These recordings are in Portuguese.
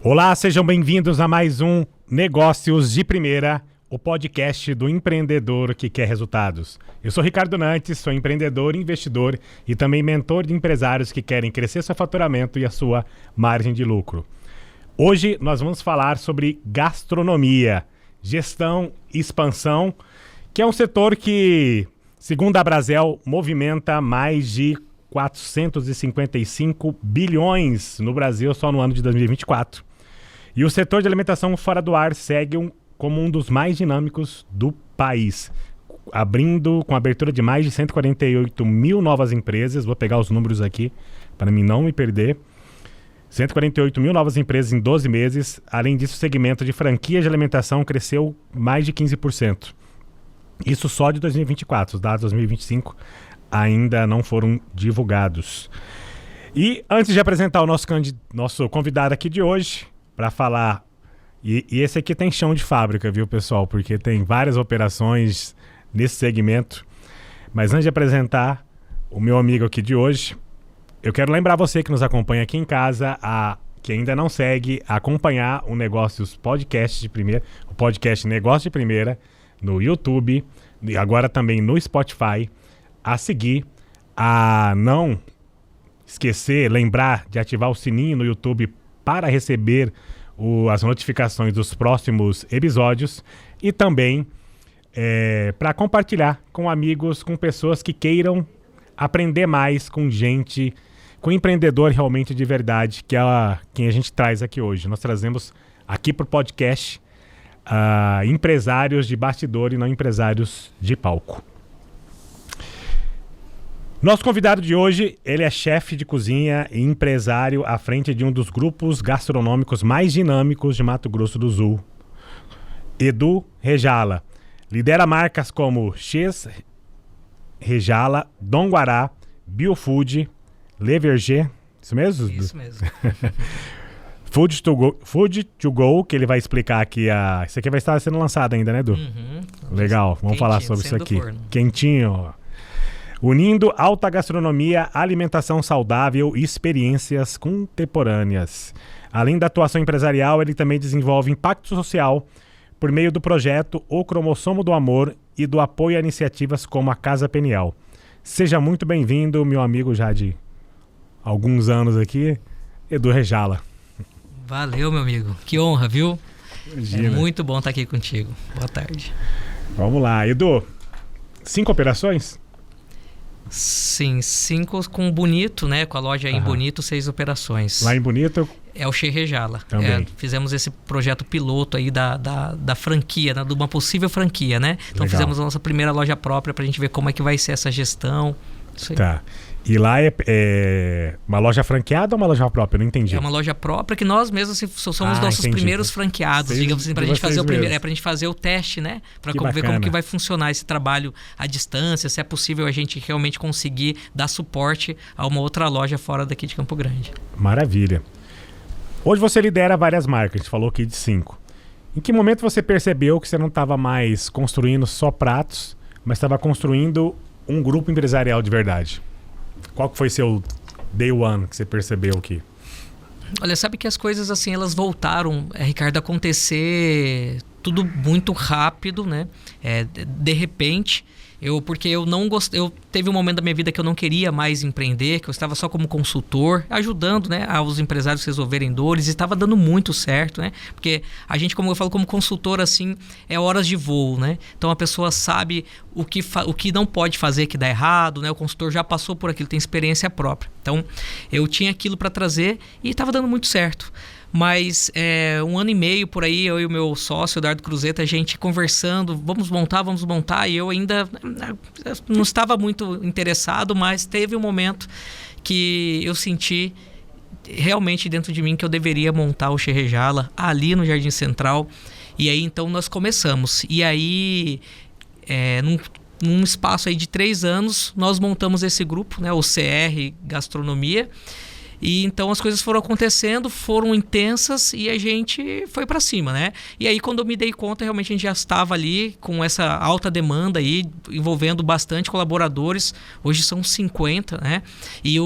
Olá, sejam bem-vindos a mais um Negócios de Primeira, o podcast do empreendedor que quer resultados. Eu sou Ricardo Nantes, sou empreendedor, investidor e também mentor de empresários que querem crescer seu faturamento e a sua margem de lucro. Hoje nós vamos falar sobre gastronomia, gestão e expansão, que é um setor que, segundo a Brasel, movimenta mais de 455 bilhões no Brasil só no ano de 2024. E o setor de alimentação fora do ar segue como um dos mais dinâmicos do país, com a abertura de mais de 148 mil novas empresas. Vou pegar os números aqui para mim não me perder. 148 mil novas empresas em 12 meses. Além disso, o segmento de franquias de alimentação cresceu mais de 15%. Isso só de 2024. Os dados de 2025 ainda não foram divulgados. E antes de apresentar o nosso convidado aqui de hoje, para falar, e esse aqui tem chão de fábrica, viu, pessoal? Porque tem várias operações nesse segmento. Mas antes de apresentar o meu amigo aqui de hoje, eu quero lembrar você que nos acompanha aqui em casa, que ainda não segue, a acompanhar o Negócios Podcast de Primeira, o podcast Negócio de Primeira, no YouTube, e agora também no Spotify, a seguir, a não esquecer, lembrar de ativar o sininho no YouTube para receber as notificações dos próximos episódios e também para compartilhar com amigos, com pessoas que queiram aprender mais com gente, com empreendedor realmente de verdade, que é quem a gente traz aqui hoje. Nós trazemos aqui para o podcast empresários de bastidor e não empresários de palco. Nosso convidado de hoje, ele é chefe de cozinha e empresário à frente de um dos grupos gastronômicos mais dinâmicos de Mato Grosso do Sul, Edu Rejala. Lidera marcas como X Rejala, Dom Guará, Biofood, Le Verger, isso mesmo? Isso mesmo. Food to go, que ele vai explicar aqui. Isso aqui vai estar sendo lançado ainda, né, Edu? Uhum. Legal, vamos falar sobre isso aqui. Quentinho, ó. Unindo alta gastronomia, alimentação saudável e experiências contemporâneas. Além da atuação empresarial, ele também desenvolve impacto social por meio do projeto O Cromossomo do Amor e do apoio a iniciativas como a Casa Peniel. Seja muito bem-vindo, meu amigo já de alguns anos aqui, Edu Rejala. Valeu, meu amigo. Que honra, viu? Imagina. É muito bom estar aqui contigo. Boa tarde. Vamos lá, Edu. 5 operações? Sim, 5 com Bonito, né? Com a loja em Bonito, 6 operações. Lá em Bonito? É o X Rejala. Também. Fizemos esse projeto piloto aí da franquia, né? De uma possível franquia, né? Então Legal. Fizemos a nossa primeira loja própria pra gente ver como é que vai ser essa gestão. Isso aí. Tá. E lá é uma loja franqueada ou uma loja própria? Eu não entendi. É uma loja própria que nós mesmos somos nossos primeiros franqueados, digamos assim, pra gente fazer pra gente fazer o teste, né? Pra ver como que vai funcionar esse trabalho à distância, se é possível a gente realmente conseguir dar suporte a uma outra loja fora daqui de Campo Grande. Maravilha. Hoje você lidera várias marcas, a gente falou aqui de 5. Em que momento você percebeu que você não estava mais construindo só pratos, mas estava construindo um grupo empresarial de verdade? Qual que foi seu day one que você percebeu que... Olha, sabe que as coisas assim, elas voltaram, Ricardo, a acontecer tudo muito rápido, né? De repente, porque eu não gostei, teve um momento da minha vida que eu não queria mais empreender, que eu estava só como consultor, ajudando, né, aos empresários resolverem dores, e estava dando muito certo, né? Porque a gente, como eu falo, como consultor, assim, é horas de voo, né? Então a pessoa sabe o que não pode fazer que dá errado, né? O consultor já passou por aquilo, tem experiência própria. Então eu tinha aquilo para trazer e estava dando muito certo. Mas 1 ano e meio por aí, eu e o meu sócio, Eduardo Cruzeta, a gente conversando, vamos montar, e eu ainda não estava muito interessado, mas teve um momento que eu senti realmente dentro de mim que eu deveria montar o X Rejala ali no Jardim Central, e aí então nós começamos. E aí, num espaço aí de 3 anos, nós montamos esse grupo, né, o CR Gastronomia. E então as coisas foram acontecendo, foram intensas e a gente foi para cima, né? E aí quando eu me dei conta, realmente a gente já estava ali com essa alta demanda aí, envolvendo bastante colaboradores. Hoje são 50, né? E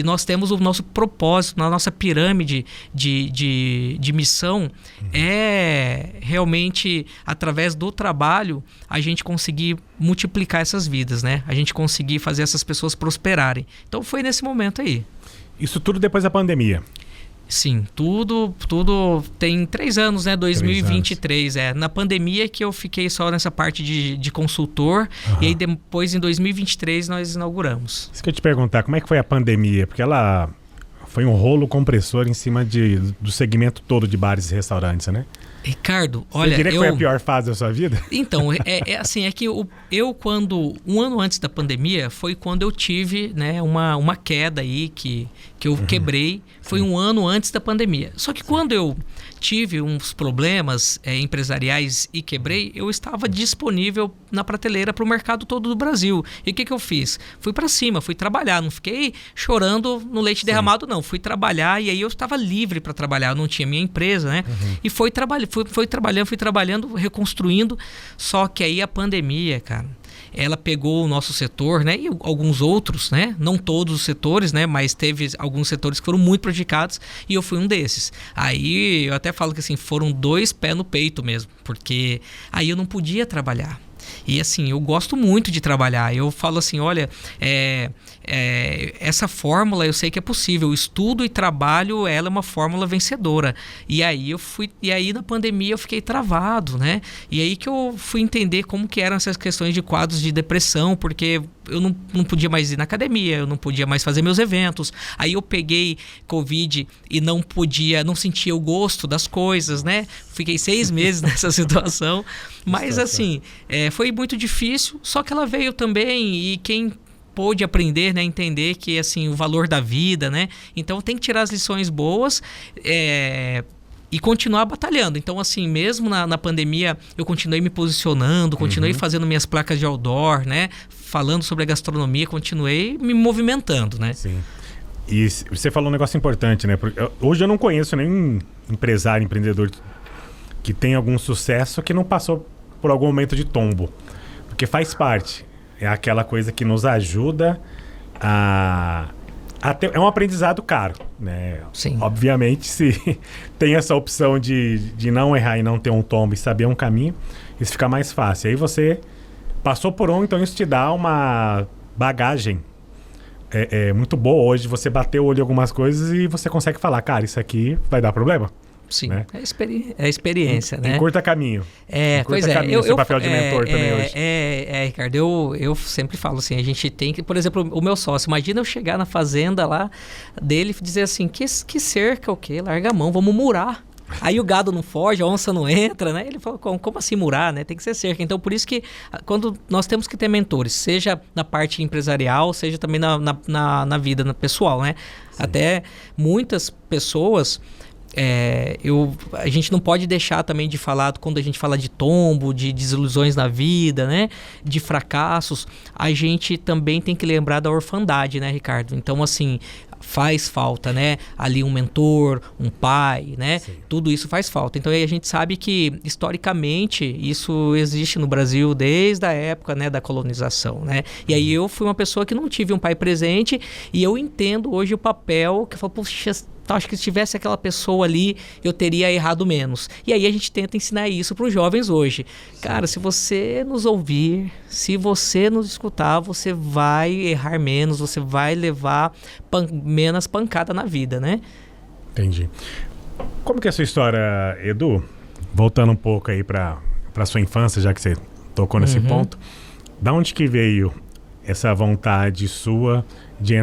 nós temos o nosso propósito, na nossa pirâmide de missão, é realmente, através do trabalho, a gente conseguir multiplicar essas vidas, né? A gente conseguir fazer essas pessoas prosperarem. Então foi nesse momento aí. Isso tudo depois da pandemia? Sim, tudo tem 3 anos, né? 2023, na pandemia que eu fiquei só nessa parte de consultor, e aí depois em 2023 nós inauguramos. Isso que eu ia te perguntar, como é que foi a pandemia? Porque ela foi um rolo compressor em cima do segmento todo de bares e restaurantes, né? Ricardo, olha... Você diria que foi a pior fase da sua vida? Então, assim, é que eu quando... Um ano antes da pandemia foi quando eu tive, né, uma queda aí que eu quebrei. Foi um ano antes da pandemia. Só que quando eu tive uns problemas empresariais e quebrei, eu estava disponível na prateleira para o mercado todo do Brasil. E o que eu fiz? Fui para cima, fui trabalhar. Não fiquei chorando no leite derramado, não. Fui trabalhar e aí eu estava livre para trabalhar. Eu não tinha minha empresa, né? E fui trabalhando, reconstruindo. Só que aí a pandemia, cara, ela pegou o nosso setor, né, e alguns outros, né, não todos os setores, né, mas teve alguns setores que foram muito prejudicados e eu fui um desses. Aí eu até falo que assim, foram 2 pés no peito mesmo, porque aí eu não podia trabalhar. E assim, eu gosto muito de trabalhar. Eu falo assim, olha, essa fórmula eu sei que é possível. Estudo e trabalho, ela é uma fórmula vencedora. E aí na pandemia eu fiquei travado, né? E aí que eu fui entender como que eram essas questões de quadros de depressão, porque eu não podia mais ir na academia, eu não podia mais fazer meus eventos. Aí eu peguei Covid e não sentia o gosto das coisas, né? Fiquei 6 meses nessa situação. Mas assim, foi muito difícil, só que ela veio também e quem pôde aprender, né, entender que assim, o valor da vida, né? Então tem que tirar as lições boas e continuar batalhando. Então assim, mesmo na pandemia eu continuei me posicionando, continuei fazendo minhas placas de outdoor, né? Falando sobre a gastronomia, continuei me movimentando, né? Sim. E você falou um negócio importante, né? Porque hoje eu não conheço nenhum empresário, empreendedor que tem algum sucesso que não passou por algum momento de tombo. Porque faz parte. É aquela coisa que nos ajuda a ter... É um aprendizado caro, né? Sim. Obviamente, se tem essa opção de não errar e não ter um tombo e saber um caminho, isso fica mais fácil. Aí você passou por então isso te dá uma bagagem muito boa hoje. Você bater o olho em algumas coisas e você consegue falar, cara, isso aqui vai dar problema. Sim, né? É experiência, né? Encurta caminho. Pois é. Caminho, seu papel de mentor também hoje. Ricardo, eu sempre falo assim, a gente tem que... Por exemplo, o meu sócio, imagina eu chegar na fazenda lá dele e dizer assim, que cerca o quê? Larga a mão, vamos murar. Aí o gado não foge, a onça não entra, né? Ele falou, como assim murar, né? Tem que ser cerca. Então, por isso que quando nós temos que ter mentores, seja na parte empresarial, seja também na vida pessoal, né? Sim. Até muitas pessoas... a gente não pode deixar também de falar, quando a gente fala de tombo, de desilusões na vida, né? De fracassos, a gente também tem que lembrar da orfandade, né, Ricardo? Então, assim, faz falta, né? Ali um mentor, um pai, né? Sim. Tudo isso faz falta. Então, aí a gente sabe que, historicamente, isso existe no Brasil desde a época, né, da colonização, né? E aí eu fui uma pessoa que não tive um pai presente e eu entendo hoje o papel que eu falo, poxa, acho que se tivesse aquela pessoa ali, eu teria errado menos. E aí a gente tenta ensinar isso para os jovens hoje. Cara, se você nos ouvir, se você nos escutar, você vai errar menos, você vai levar menos pancada na vida, né? Entendi. Como que é a sua história, Edu? Voltando um pouco aí para sua infância, já que você tocou nesse ponto. Da onde que veio essa vontade sua de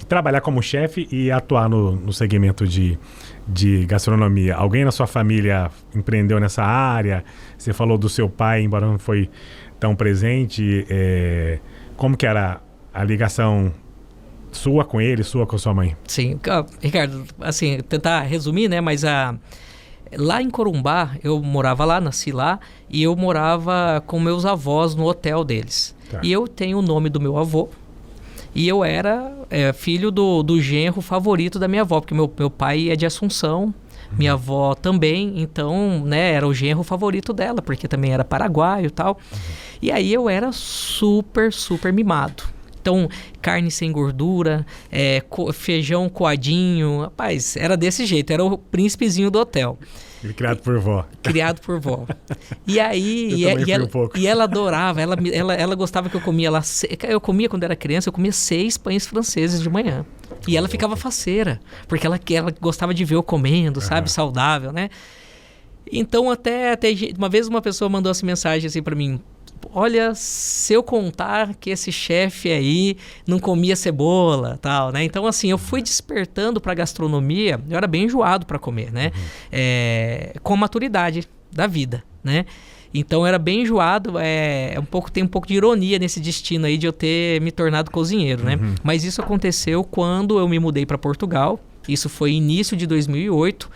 trabalhar como chefe e atuar no segmento de gastronomia? Alguém na sua família empreendeu nessa área? Você falou do seu pai, embora não foi tão presente. Como que era a ligação sua com ele, sua com sua mãe? Sim, Ricardo, assim, tentar resumir, né? Mas lá em Corumbá, eu morava lá, nasci lá, e eu morava com meus avós no hotel deles. Tá. E eu tenho o nome do meu avô, E eu era filho do genro favorito da minha avó, porque meu pai é de Assunção, minha avó também, então, né, era o genro favorito dela, porque também era paraguaio e tal. E aí eu era super, super mimado. Então, carne sem gordura, feijão coadinho, rapaz, era desse jeito, era o príncipezinho do hotel. E criado por vó. Criado por vó. E aí, e ela adorava, ela gostava que eu comia lá. Eu comia quando era criança, eu comia 6 pães franceses de manhã. E ela ficava faceira, porque ela gostava de ver eu comendo, sabe, saudável, né? Então, até uma vez uma pessoa mandou essa mensagem assim pra mim: olha, se eu contar que esse chefe aí não comia cebola, tal, né? Então, assim, eu fui despertando pra gastronomia, eu era bem enjoado pra comer, né? Com a maturidade da vida, né? Então, eu era bem enjoado, tem um pouco de ironia nesse destino aí de eu ter me tornado cozinheiro, né? Mas isso aconteceu quando eu me mudei pra Portugal, isso foi início de 2008,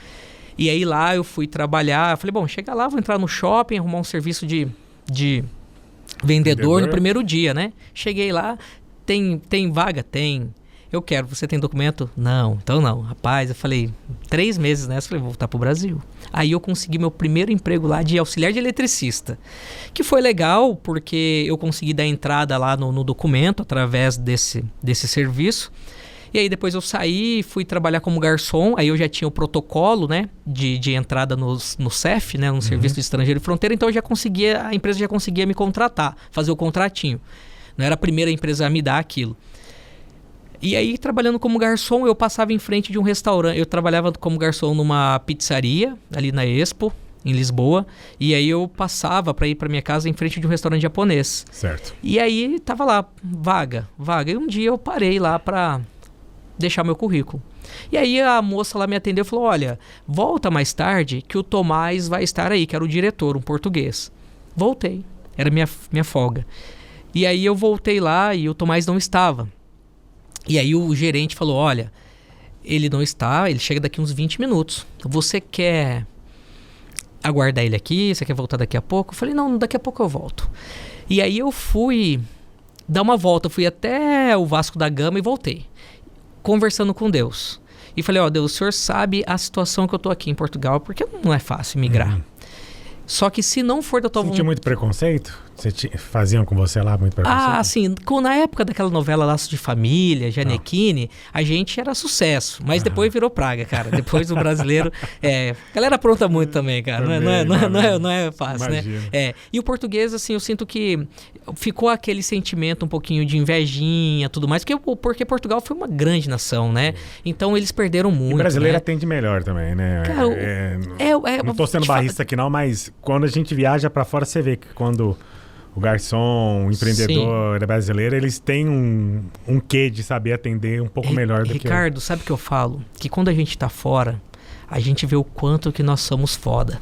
e aí lá eu fui trabalhar, eu falei, bom, chega lá, vou entrar no shopping, arrumar um serviço de vendedor no primeiro dia, né? Cheguei lá, tem vaga? Tem. Eu quero, você tem documento? Não, então não. Rapaz, eu falei, 3 meses nessa, falei, vou voltar pro Brasil. Aí eu consegui meu primeiro emprego lá de auxiliar de eletricista, que foi legal porque eu consegui dar entrada lá no documento através desse serviço. E aí depois eu saí, fui trabalhar como garçom, aí eu já tinha o protocolo, né, de entrada no CEF, né, no Serviço de Estrangeiro e Fronteira, então a empresa já conseguia me contratar, fazer o contratinho. Não era a primeira empresa a me dar aquilo. E aí, trabalhando como garçom, eu passava em frente de um restaurante, eu trabalhava como garçom numa pizzaria, ali na Expo, em Lisboa, e aí eu passava para ir para minha casa em frente de um restaurante japonês. Certo. E aí, tava lá, vaga. E um dia eu parei lá para deixar meu currículo. E aí a moça lá me atendeu e falou, olha, volta mais tarde que o Tomás vai estar aí, que era o diretor, um português. Voltei, era minha folga. E aí eu voltei lá e o Tomás não estava. E aí o gerente falou, olha, ele não está, ele chega daqui uns 20 minutos. Você quer aguardar ele aqui? Você quer voltar daqui a pouco? Eu falei, não, daqui a pouco eu volto. E aí eu fui dar uma volta, fui até o Vasco da Gama e voltei, conversando com Deus. E falei, ó, Deus, o senhor sabe a situação que eu tô aqui em Portugal, porque não é fácil migrar. Só que se não for da tua vontade... Sentiu muito preconceito? Faziam com você lá muito preconceito? Ah, assim, na época daquela novela Laços de Família, Janequine, a gente era sucesso. Mas depois virou praga, cara. Depois o brasileiro... A galera apronta muito também, cara. Também, não é fácil, imagino, né? E o português, assim, eu sinto que ficou aquele sentimento um pouquinho de invejinha, tudo mais. Porque Portugal foi uma grande nação, né? Então eles perderam muito, e brasileiro, né? Atende melhor também, né? Cara, não tô sendo barrista aqui não, mas quando a gente viaja pra fora, você vê que quando o garçom, o empreendedor brasileiro, eles têm um quê de saber atender um pouco melhor do que... Ricardo, sabe o que eu falo? Que quando a gente tá fora, a gente vê o quanto que nós somos foda.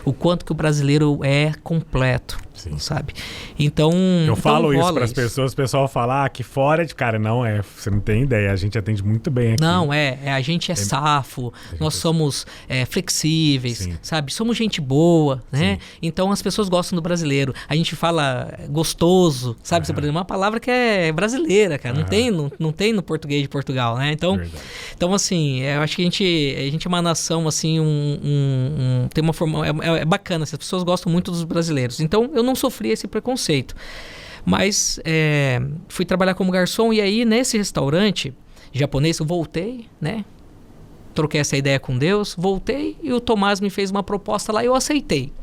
O quanto que o brasileiro é completo, sabe? Então... Eu falo isso para as pessoas, o pessoal fala que fora de cara, não é, você não tem ideia, a gente atende muito bem aqui. Não, a gente é safo, nós somos flexíveis, sabe? Somos gente boa, né? Então as pessoas gostam do brasileiro. A gente fala gostoso, sabe? Por exemplo, uma palavra que é brasileira, cara. Não tem no português de Portugal, né? Então assim, eu acho que a gente é uma nação, assim, tem uma forma... É bacana, as pessoas gostam muito dos brasileiros. Então, eu não sofri esse preconceito. Mas, fui trabalhar como garçom e aí, nesse restaurante japonês, eu voltei, né? Troquei essa ideia com Deus, voltei e o Tomás me fez uma proposta lá e eu aceitei.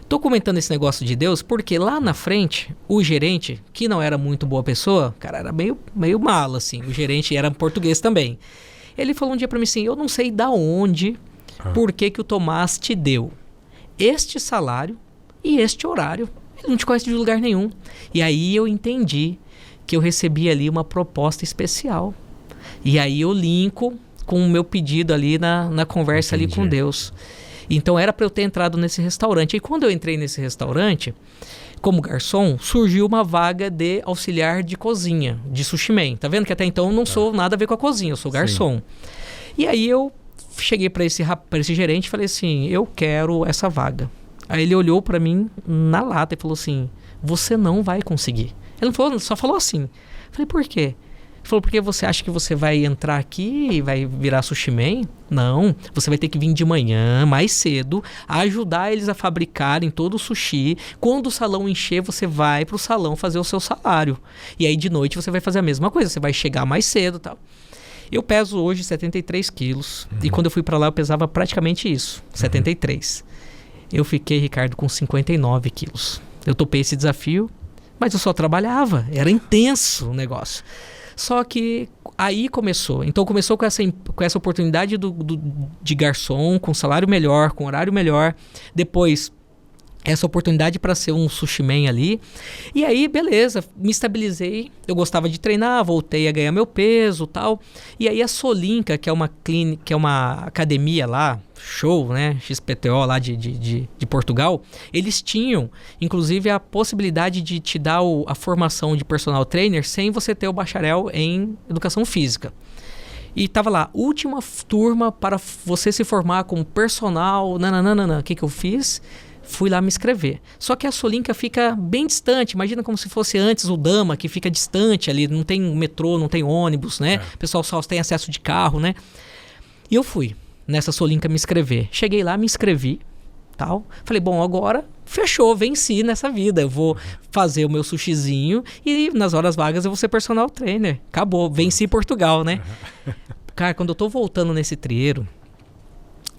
Tô comentando esse negócio de Deus porque lá na frente, o gerente, que não era muito boa pessoa, cara, era meio malo, assim. O gerente era português também. Ele falou um dia pra mim assim, eu não sei da onde, por que o Tomás te deu este salário e este horário. Ele não te conhece de lugar nenhum. E aí eu entendi que eu recebi ali uma proposta especial. E aí eu linko com o meu pedido ali na conversa ali com Deus. Então era pra eu ter entrado nesse restaurante. E quando eu entrei nesse restaurante, como garçom, surgiu uma vaga de auxiliar de cozinha, de sushi man. Tá vendo que até então eu não sou nada a ver com a cozinha, eu sou garçom. E aí eu cheguei para esse gerente e falei assim, eu quero essa vaga. Aí ele olhou para mim na lata e falou assim, você não vai conseguir. Ele não falou, só falou assim. Eu falei, por quê? Ele falou, porque você acha que você vai entrar aqui e vai virar sushi man? Não, você vai ter que vir de manhã, mais cedo, ajudar eles a fabricarem todo o sushi. Quando o salão encher, você vai pro salão fazer o seu salário. E aí de noite você vai fazer a mesma coisa, você vai chegar mais cedo e tal. Eu peso hoje 73 quilos. E quando eu fui pra lá eu pesava praticamente isso, 73. Eu fiquei, Ricardo, com 59 quilos. Eu topei esse desafio, mas eu só trabalhava. Era intenso o negócio. Só que aí começou. Então começou com essa oportunidade de garçom, com salário melhor, com horário melhor. Depois, essa oportunidade para ser um sushi man ali. E aí, beleza, me estabilizei. Eu gostava de treinar, voltei a ganhar meu peso e tal. E aí a Solinka, que é uma clínica, que é uma academia lá, show, né? XPTO lá de Portugal. Eles tinham, inclusive, a possibilidade de te dar a formação de personal trainer sem você ter o bacharel em educação física. E tava lá, última turma para você se formar como personal. Nananana. O que eu fiz? Fui lá me inscrever. Só que a Solinka fica bem distante. Imagina como se fosse antes o Dama, que fica distante ali. Não tem metrô, não tem ônibus, né? O pessoal só tem acesso de carro, né? E eu fui nessa Solinka me inscrever. Cheguei lá, me inscrevi, tal. Falei, bom, agora fechou, venci nessa vida. Eu vou fazer o meu sushizinho e nas horas vagas eu vou ser personal trainer. Acabou, venci Portugal, né? Cara, quando eu tô voltando nesse trieiro,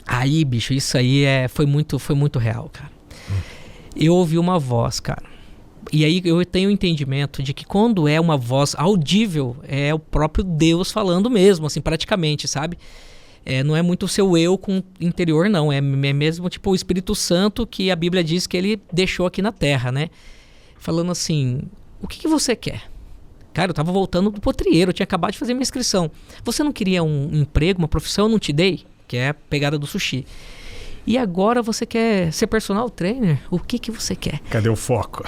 aí, bicho, isso aí foi muito real, cara. Eu ouvi uma voz, cara. E aí eu tenho o entendimento de que quando é uma voz audível, é o próprio Deus falando mesmo, assim, praticamente, sabe? Não é muito o seu eu com o interior, não. É mesmo tipo o Espírito Santo que a Bíblia diz que ele deixou aqui na terra, né? Falando assim, o que você quer? Cara, eu tava voltando do potrieiro, eu tinha acabado de fazer minha inscrição. Você não queria um emprego, uma profissão? Eu não te dei? Que é a pegada do sushi. E agora você quer ser personal trainer? O que você quer? Cadê o foco?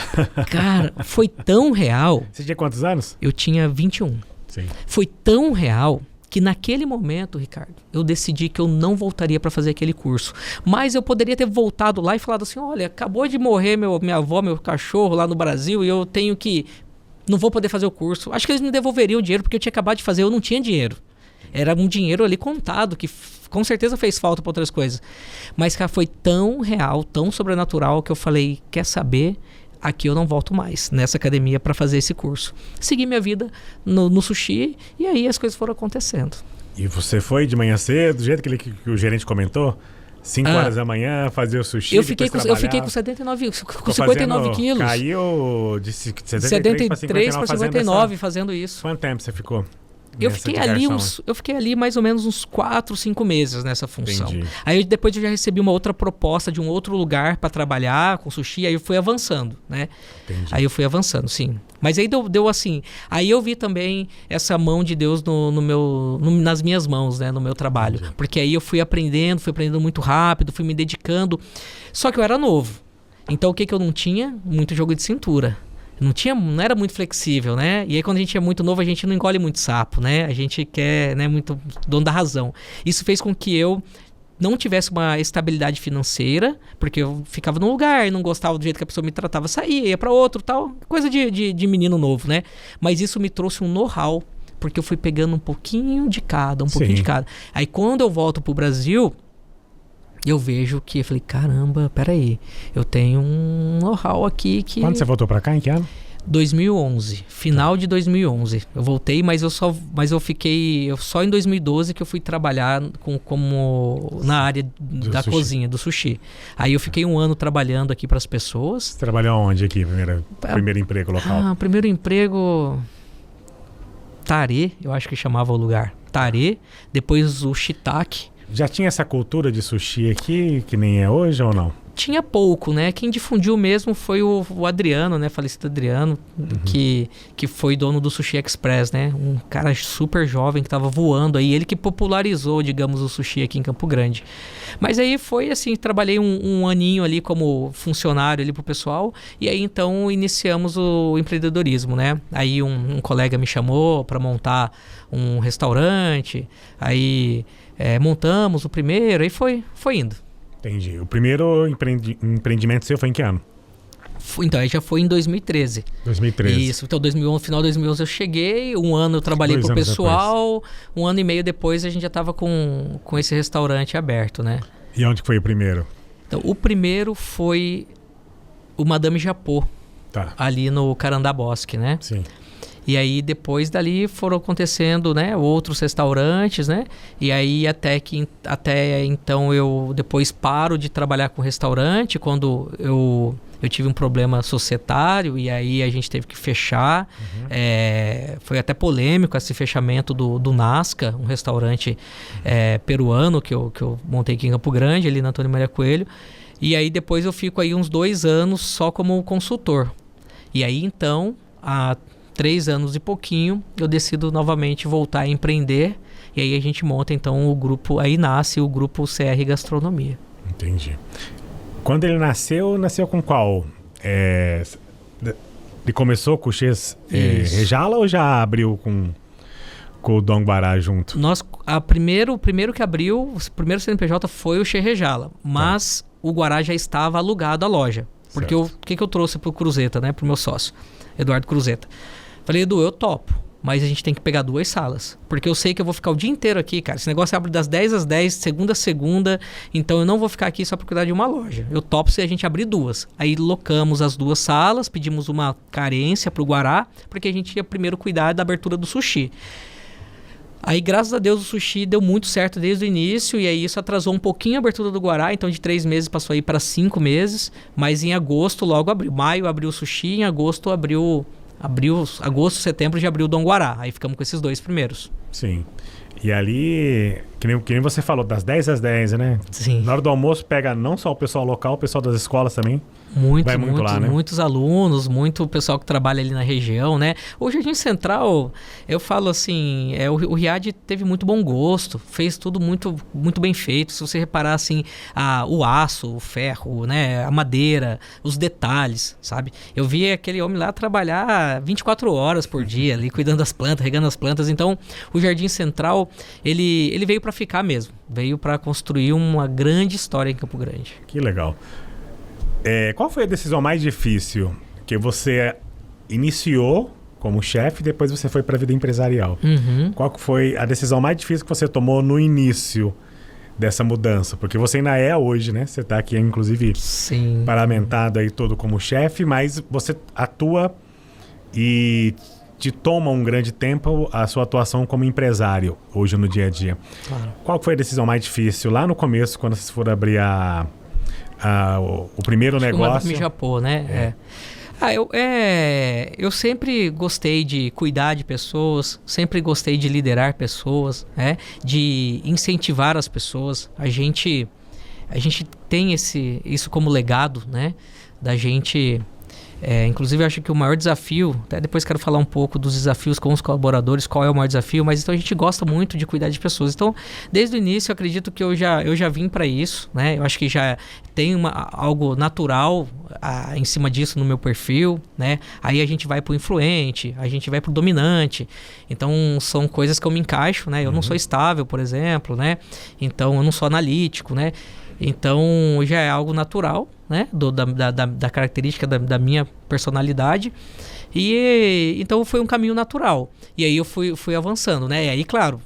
Cara, foi tão real. Você tinha quantos anos? Eu tinha 21. Sim. Foi tão real que naquele momento, Ricardo, eu decidi que eu não voltaria para fazer aquele curso. Mas eu poderia ter voltado lá e falado assim, olha, acabou de morrer minha avó, meu cachorro lá no Brasil e eu tenho que... Não vou poder fazer o curso. Acho que eles me devolveriam o dinheiro porque eu tinha acabado de fazer, eu não tinha dinheiro. Era um dinheiro ali contado, que com certeza fez falta para outras coisas. Mas, cara, foi tão real, tão sobrenatural, que eu falei, quer saber? Aqui eu não volto mais, nessa academia, para fazer esse curso. Segui minha vida no sushi, e aí as coisas foram acontecendo. E você foi de manhã cedo, do jeito que o gerente comentou? 5 horas da manhã, fazer o sushi, eu fiquei com 59 quilos. Caiu de 73 para 59 fazendo isso. Quanto tempo você ficou? Eu fiquei ali mais ou menos uns 4, 5 meses nessa função. Entendi. Aí depois eu já recebi uma outra proposta de um outro lugar para trabalhar com sushi, aí eu fui avançando, né? Entendi. Aí eu fui avançando, sim. Mas aí deu assim, aí eu vi também essa mão de Deus nas minhas mãos, né? No meu trabalho. Entendi. Porque aí eu fui aprendendo muito rápido, fui me dedicando. Só que eu era novo. Então o que eu não tinha? Muito jogo de cintura. Não era muito flexível, né? E aí quando a gente é muito novo, a gente não engole muito sapo, né? A gente quer, né, muito dono da razão. Isso fez com que eu não tivesse uma estabilidade financeira, porque eu ficava num lugar, não gostava do jeito que a pessoa me tratava, saía, ia para outro, tal, coisa de menino novo, né? Mas isso me trouxe um know-how, porque eu fui pegando um pouquinho de cada, Aí quando eu volto pro Brasil, eu vejo que eu falei, caramba, peraí, eu tenho um know-how aqui que... Quando você voltou pra cá, em que ano? 2011, final de 2011. Eu voltei, mas eu fiquei só em 2012 que eu fui trabalhar como na área da cozinha, do sushi. Aí eu fiquei 1 ano trabalhando aqui para as pessoas. Você trabalhou onde aqui, primeiro emprego local? Primeiro emprego... Tare, eu acho que chamava o lugar. Tare, depois o Shiitake. Já tinha essa cultura de sushi aqui, que nem é hoje ou não? Tinha pouco, né? Quem difundiu mesmo foi o Adriano, né? Falecido Adriano, que foi dono do Sushi Express, né? Um cara super jovem que tava voando aí. Ele que popularizou, digamos, o sushi aqui em Campo Grande. Mas aí foi assim, trabalhei um aninho ali como funcionário ali pro pessoal. E aí então iniciamos o empreendedorismo, né? Aí um colega me chamou para montar um restaurante. Aí montamos o primeiro, aí foi indo. Entendi. O primeiro empreendimento seu foi em que ano? Então, aí já foi em 2013. 2013. Isso, então final de 2011 eu cheguei, um ano eu trabalhei pro pessoal, um ano e meio depois a gente já estava com esse restaurante aberto, né? E onde foi o primeiro? Então, o primeiro foi o Madame Japô, ali no Carandá Bosque, né? Sim. E aí depois dali foram acontecendo, né, outros restaurantes, né? E aí até então eu depois paro de trabalhar com restaurante quando eu tive um problema societário e aí a gente teve que fechar. Foi até polêmico esse fechamento do Nasca, um restaurante peruano que eu montei aqui em Campo Grande, ali na Antônio Maria Coelho. E aí depois eu fico aí uns 2 anos só como consultor. E aí então, há 3 anos e pouquinho, eu decido novamente voltar a empreender. E aí a gente monta então o grupo, aí nasce o grupo CR Gastronomia. Entendi. Quando ele nasceu com qual? Ele começou com o X Rejala ou já abriu com o Dom Guará junto? O primeiro que abriu, o primeiro CNPJ foi o Che Rejala, mas o Guará já estava alugado à loja. Porque o que eu trouxe pro Cruzeta, né, pro meu sócio, Eduardo Cruzeta? Falei, Edu, eu topo, mas a gente tem que pegar 2 salas. Porque eu sei que eu vou ficar o dia inteiro aqui, cara. Esse negócio abre das 10 às 10, segunda a segunda. Então eu não vou ficar aqui só para cuidar de uma loja. Eu topo se a gente abrir 2. Aí locamos as 2 salas, pedimos uma carência pro Guará, porque a gente ia primeiro cuidar da abertura do sushi. Aí, graças a Deus, o sushi deu muito certo desde o início, e aí isso atrasou um pouquinho a abertura do Guará, então de 3 meses passou aí para 5 meses, mas em agosto logo abriu. Maio abriu o sushi, em agosto agosto, setembro já abriu o Dom Guará. Aí ficamos com esses 2 primeiros. Sim. E ali, que nem você falou, das 10 às 10, né? Sim. Na hora do almoço pega não só o pessoal local, o pessoal das escolas também. Vai muito lá, né? Muitos alunos, muito pessoal que trabalha ali na região, né? O Jardim Central, eu falo assim, o Riad teve muito bom gosto, fez tudo muito, muito bem feito. Se você reparar assim, o aço, o ferro, né? A madeira, os detalhes, sabe? Eu vi aquele homem lá trabalhar 24 horas por dia ali, cuidando das plantas, regando as plantas. Então, o Jardim Central, ele veio para ficar mesmo. Veio para construir uma grande história em Campo Grande. Que legal. Qual foi a decisão mais difícil que você iniciou como chefe e depois você foi para a vida empresarial? Qual foi a decisão mais difícil que você tomou no início dessa mudança? Porque você ainda é hoje, né? Você está aqui, inclusive, paramentado aí todo como chefe, mas você atua e te toma um grande tempo a sua atuação como empresário hoje no dia a dia. Claro. Qual foi a decisão mais difícil lá no começo, quando vocês foram abrir o primeiro negócio? O Madame Japô, né? Eu sempre gostei de cuidar de pessoas, sempre gostei de liderar pessoas, né? De incentivar as pessoas. A gente tem isso como legado, né? Da gente... inclusive, eu acho que o maior desafio, até depois quero falar um pouco dos desafios com os colaboradores, qual é o maior desafio, mas então a gente gosta muito de cuidar de pessoas. Então, desde o início, eu acredito que eu já vim para isso, né? Eu acho que já tem algo natural em cima disso no meu perfil, né? Aí a gente vai pro influente, a gente vai pro dominante. Então, são coisas que eu me encaixo, né? Eu não sou estável, por exemplo, né? Então, eu não sou analítico, né? Então, já é algo natural, né? Da característica da minha personalidade. E então foi um caminho natural. E aí eu fui avançando, né? E aí, claro,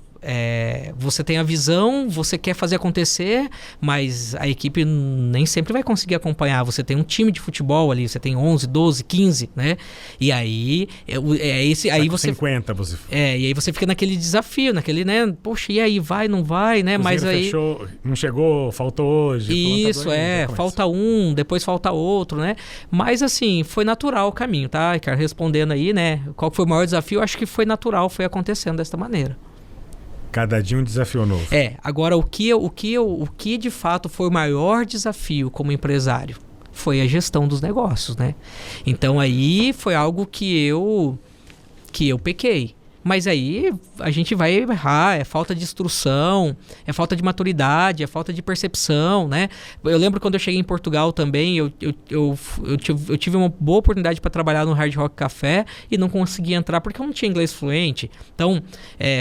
você tem a visão, você quer fazer acontecer, mas a equipe nem sempre vai conseguir acompanhar. Você tem um time de futebol ali, você tem 11, 12, 15, né? E aí aí você 50 você. E aí você fica naquele desafio, naquele, né? Poxa, e aí vai, não vai, né? Mas aí fechou, não chegou, faltou hoje. Isso, falta um, depois falta outro, né? Mas assim, foi natural o caminho, tá, Ricardo? Respondendo aí, né? Qual foi o maior desafio? Acho que foi natural, foi acontecendo desta maneira. Cada dia um desafio novo. Agora o que de fato foi o maior desafio como empresário foi a gestão dos negócios, né? Então aí foi algo que eu pequei. Mas aí a gente vai errar, é falta de instrução, é falta de maturidade, é falta de percepção, né? Eu lembro quando eu cheguei em Portugal também, eu tive uma boa oportunidade para trabalhar no Hard Rock Café e não consegui entrar porque eu não tinha inglês fluente. Então,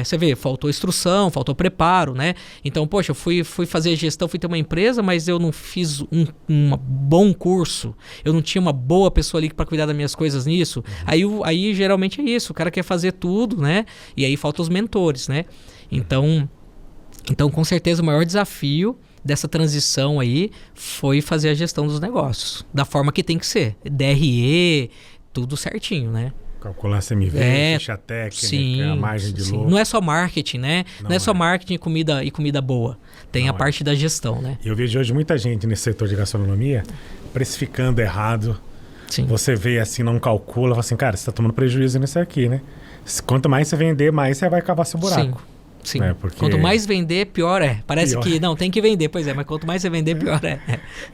você vê, faltou instrução, faltou preparo, né? Então, poxa, eu fui fazer gestão, fui ter uma empresa, mas eu não fiz um bom curso, eu não tinha uma boa pessoa ali para cuidar das minhas coisas nisso. Aí geralmente é isso, o cara quer fazer tudo, né? E aí faltam os mentores, né? Então, com certeza, o maior desafio dessa transição aí foi fazer a gestão dos negócios, da forma que tem que ser. DRE, tudo certinho, né? Calcular CMV, ficha técnica, sim, a margem de lucro. Não é só marketing, né? Não é só marketing e comida boa. Tem a parte da gestão, né? E eu vejo hoje muita gente nesse setor de gastronomia precificando errado. Sim. Você vê assim, não calcula, fala assim, cara, você está tomando prejuízo nisso aqui, né? Quanto mais você vender, mais você vai cavar seu buraco. Sim. Né? Porque... Quanto mais vender, pior é. Parece pior. Que não, tem que vender, pois é, mas quanto mais você vender, pior é.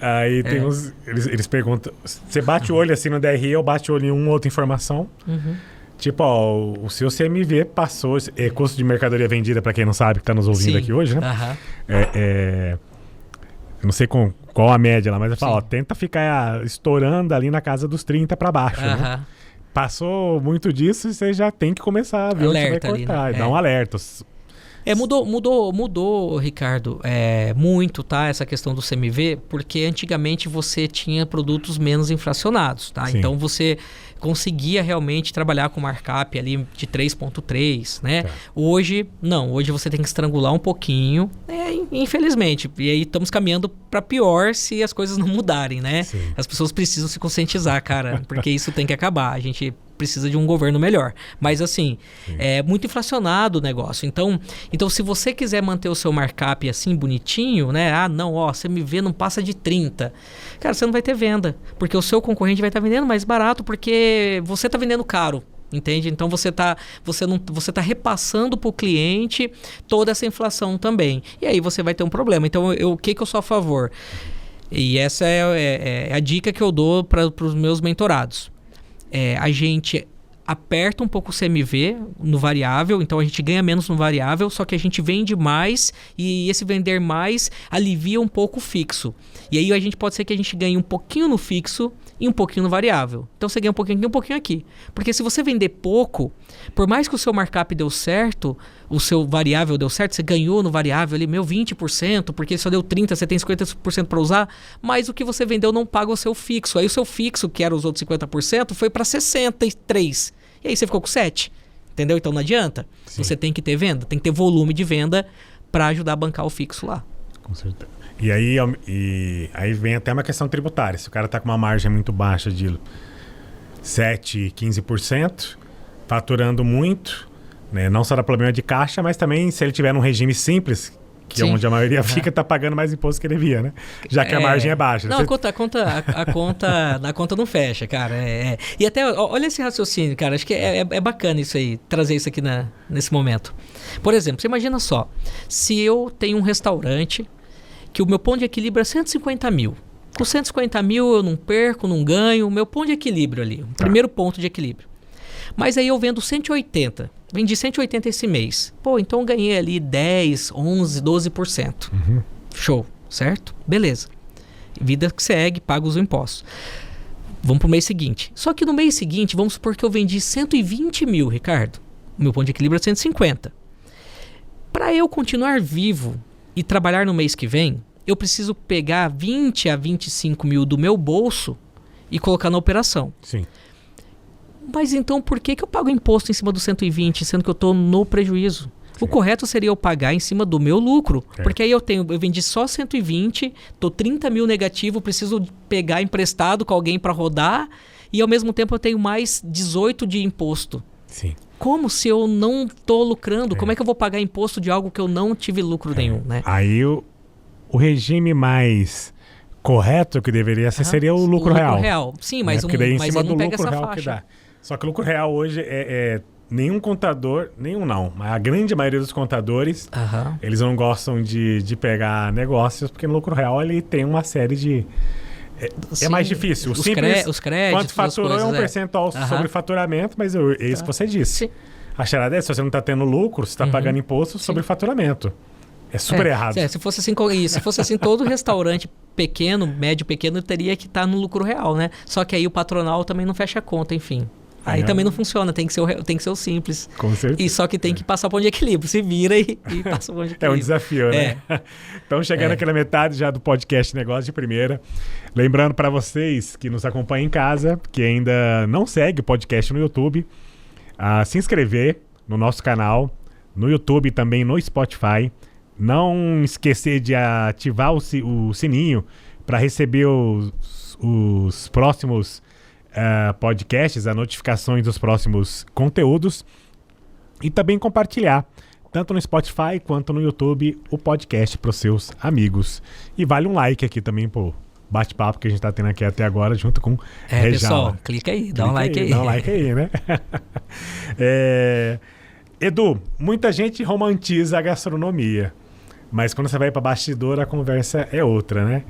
Aí tem uns... Eles perguntam, você bate o olho assim no DRE ou bate o olho em uma outra informação? Tipo, ó, o seu CMV passou, custo de mercadoria vendida, para quem não sabe, que está nos ouvindo aqui hoje, né? Eu não sei qual a média lá, mas eu falo, ó, tenta ficar estourando ali na casa dos 30 para baixo, né? Passou muito disso e você já tem que começar a ver onde você vai cortar, ali, né? Dá um alerta. Mudou, Ricardo, muito, tá? Essa questão do CMV, porque antigamente você tinha produtos menos inflacionados, tá? Sim. Então você conseguia realmente trabalhar com markup ali de 3.3, né? Tá. Hoje, não. Hoje você tem que estrangular um pouquinho, infelizmente. E aí estamos caminhando para pior se as coisas não mudarem, né? Sim. As pessoas precisam se conscientizar, cara, porque isso tem que acabar. A gente precisa de um governo melhor. Mas assim, é muito inflacionado o negócio. Então, se você quiser manter o seu markup assim, bonitinho, né? CMV não passa de 30. Cara, você não vai ter venda. Porque o seu concorrente vai estar vendendo mais barato porque você está vendendo caro. Entende? Então você tá repassando para o cliente toda essa inflação também. E aí você vai ter um problema. Então, o que eu sou a favor? E essa é a dica que eu dou para os meus mentorados. A gente aperta um pouco o CMV no variável, então a gente ganha menos no variável, só que a gente vende mais e esse vender mais alivia um pouco o fixo. E aí a gente pode ser que a gente ganhe um pouquinho no fixo e um pouquinho no variável. Então você ganha um pouquinho aqui e um pouquinho aqui. Porque se você vender pouco, por mais que o seu markup deu certo, o seu variável deu certo, você ganhou no variável ali, 20%, porque só deu 30%, você tem 50% para usar, mas o que você vendeu não paga o seu fixo. Aí o seu fixo, que era os outros 50%, foi para 63%. E aí você ficou com 7%. Entendeu? Então não adianta. Sim. Você tem que ter venda, tem que ter volume de venda para ajudar a bancar o fixo lá. Com certeza. E aí vem até uma questão tributária. Se o cara está com uma margem muito baixa de 7%, 15%, faturando muito, né? Não só dá problema de caixa, mas também se ele tiver num regime simples, que é onde a maioria fica, tá pagando mais imposto que ele devia, né? Já que a margem é baixa. Não, a conta não fecha, cara. E até, olha esse raciocínio, cara. Acho que é bacana isso aí, trazer isso aqui nesse momento. Por exemplo, você imagina só, se eu tenho um restaurante que o meu ponto de equilíbrio é 150 mil. Com 150 mil eu não perco, não ganho. Meu ponto de equilíbrio ali, o primeiro ponto de equilíbrio. Mas aí eu vendo 180. Vendi 180 esse mês. Pô, então eu ganhei ali 10, 11, 12%. Show, certo? Beleza. Vida que segue, paga os impostos. Vamos pro mês seguinte. Só que no mês seguinte, vamos supor que eu vendi 120 mil, Ricardo. O meu ponto de equilíbrio é 150. Para eu continuar vivo e trabalhar no mês que vem, eu preciso pegar 20 a 25 mil do meu bolso e colocar na operação. Sim. Mas então por que eu pago imposto em cima do 120, sendo que eu estou no prejuízo? Sim. O correto seria eu pagar em cima do meu lucro. Porque aí eu vendi só 120, estou 30 mil negativo, preciso pegar emprestado com alguém para rodar e ao mesmo tempo eu tenho mais 18 de imposto. Sim. Como se eu não estou lucrando? Como é que eu vou pagar imposto de algo que eu não tive lucro nenhum, né? Aí o regime mais correto que deveria ser seria o lucro real. Sim, mas daí, mas ele não pega essa faixa. Que dá. Só que o lucro real hoje nenhum contador, mas a grande maioria dos contadores, eles não gostam de pegar negócios, porque no lucro real ele tem uma série de... É mais difícil. O simples, os créditos, quanto faturou é um percentual sobre faturamento, mas é isso que você disse. Sim. A charada é, se você não está tendo lucro, você está pagando imposto sobre faturamento. É super errado. Se fosse assim, se fosse assim, todo restaurante pequeno, médio pequeno, teria que estar no lucro real, né? Só que aí o patronal também não fecha a conta, enfim. Aí também não funciona, tem que ser o simples. Com certeza. E só que tem que passar o ponto de equilíbrio. Se vira e passa o ponto de equilíbrio. É um desafio, né? Então, chegando naquela metade já do podcast Negócio de Primeira. Lembrando para vocês que nos acompanham em casa, que ainda não segue o podcast no YouTube, a se inscrever no nosso canal, no YouTube e também no Spotify. Não esquecer de ativar o sininho para receber os próximos podcasts, as notificações dos próximos conteúdos, e também compartilhar, tanto no Spotify quanto no YouTube, o podcast para os seus amigos. E vale um like aqui também, pô. Bate-papo que a gente tá tendo aqui até agora, junto com Rejala. Pessoal, clica aí, dá um like aí. Dá um like aí, né? Edu, muita gente romantiza a gastronomia, mas quando você vai para bastidor, a conversa é outra, né?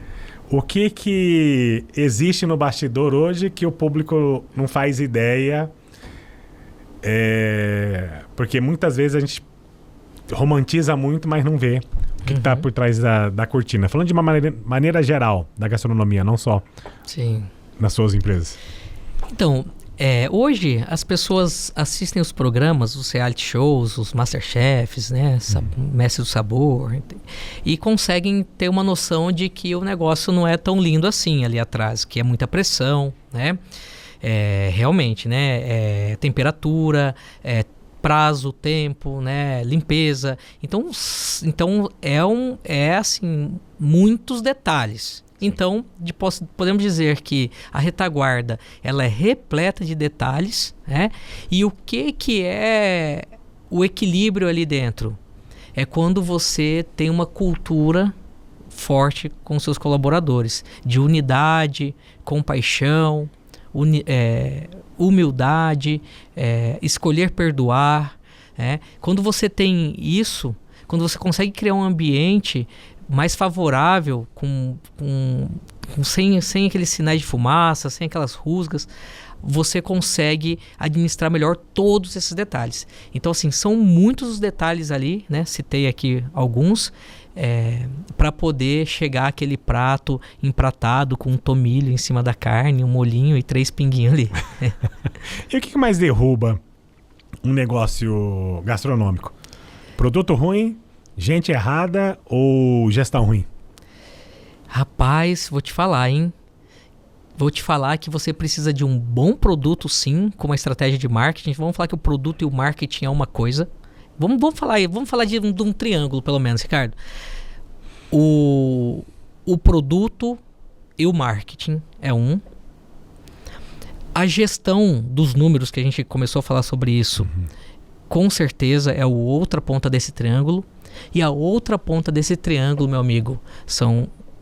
O que existe no bastidor hoje que o público não faz ideia? Porque muitas vezes a gente romantiza muito, mas não vê o que está por trás da cortina. Falando de uma maneira geral da gastronomia, não só nas suas empresas. Então, hoje as pessoas assistem os programas, os reality shows, os Masterchefs, né? Mestre do Sabor, e conseguem ter uma noção de que o negócio não é tão lindo assim ali atrás, que é muita pressão, né? Realmente, né? Prazo, tempo, né? Limpeza. Então assim, muitos detalhes. Então, podemos dizer que a retaguarda ela é repleta de detalhes, né? E o que é o equilíbrio ali dentro? É quando você tem uma cultura forte com seus colaboradores, de unidade, compaixão, humildade, escolher perdoar. Quando você tem isso, quando você consegue criar um ambiente mais favorável, sem aqueles sinais de fumaça, sem aquelas rusgas, você consegue administrar melhor todos esses detalhes. Então, assim, são muitos os detalhes ali, né? Citei aqui alguns, para poder chegar àquele prato empratado com um tomilho em cima da carne, um molhinho e 3 pinguinhos ali. E o que mais derruba um negócio gastronômico? Produto ruim, gente errada ou gestão ruim? Rapaz, vou te falar, hein? Vou te falar que você precisa de um bom produto, sim, com uma estratégia de marketing. Vamos falar que o produto e o marketing é uma coisa. Vamos falar de um triângulo, pelo menos, Ricardo. O produto e o marketing é um. A gestão dos números, que a gente começou a falar sobre isso, com certeza é a outra ponta desse triângulo. E a outra ponta desse triângulo, meu amigo,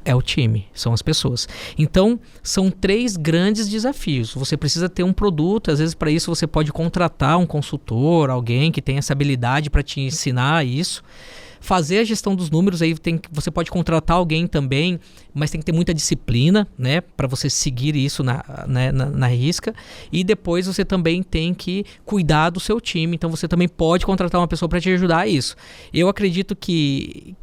é o time, são as pessoas. Então, são 3 grandes desafios. Você precisa ter um produto, às vezes para isso você pode contratar um consultor, alguém que tenha essa habilidade para te ensinar isso. Fazer a gestão dos números, aí você pode contratar alguém também, mas tem que ter muita disciplina, né, para você seguir isso na risca. E depois você também tem que cuidar do seu time, então você também pode contratar uma pessoa para te ajudar a isso. Eu acredito que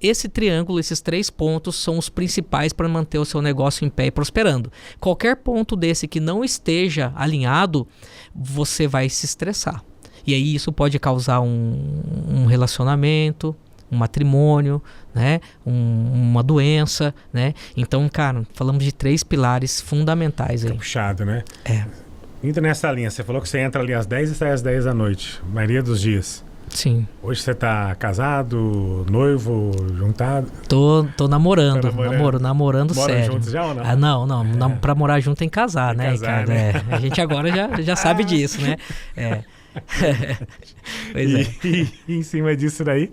esse triângulo, esses 3 pontos são os principais para manter o seu negócio em pé e prosperando. Qualquer ponto desse que não esteja alinhado, você vai se estressar. E aí isso pode causar um relacionamento, um matrimônio, né? Uma doença, né? Então, cara, falamos de 3 pilares fundamentais aí. Tá puxado, né? Indo nessa linha, você falou que você entra ali às 10 e sai às 10 da noite, a maioria dos dias. Sim. Hoje você tá casado, noivo, juntado? Tô namorando, namorando Moram sério. juntos já ou não? Não, pra morar junto tem que casar, né, Ricardo? A gente agora já sabe disso, né? Pois e em cima disso daí,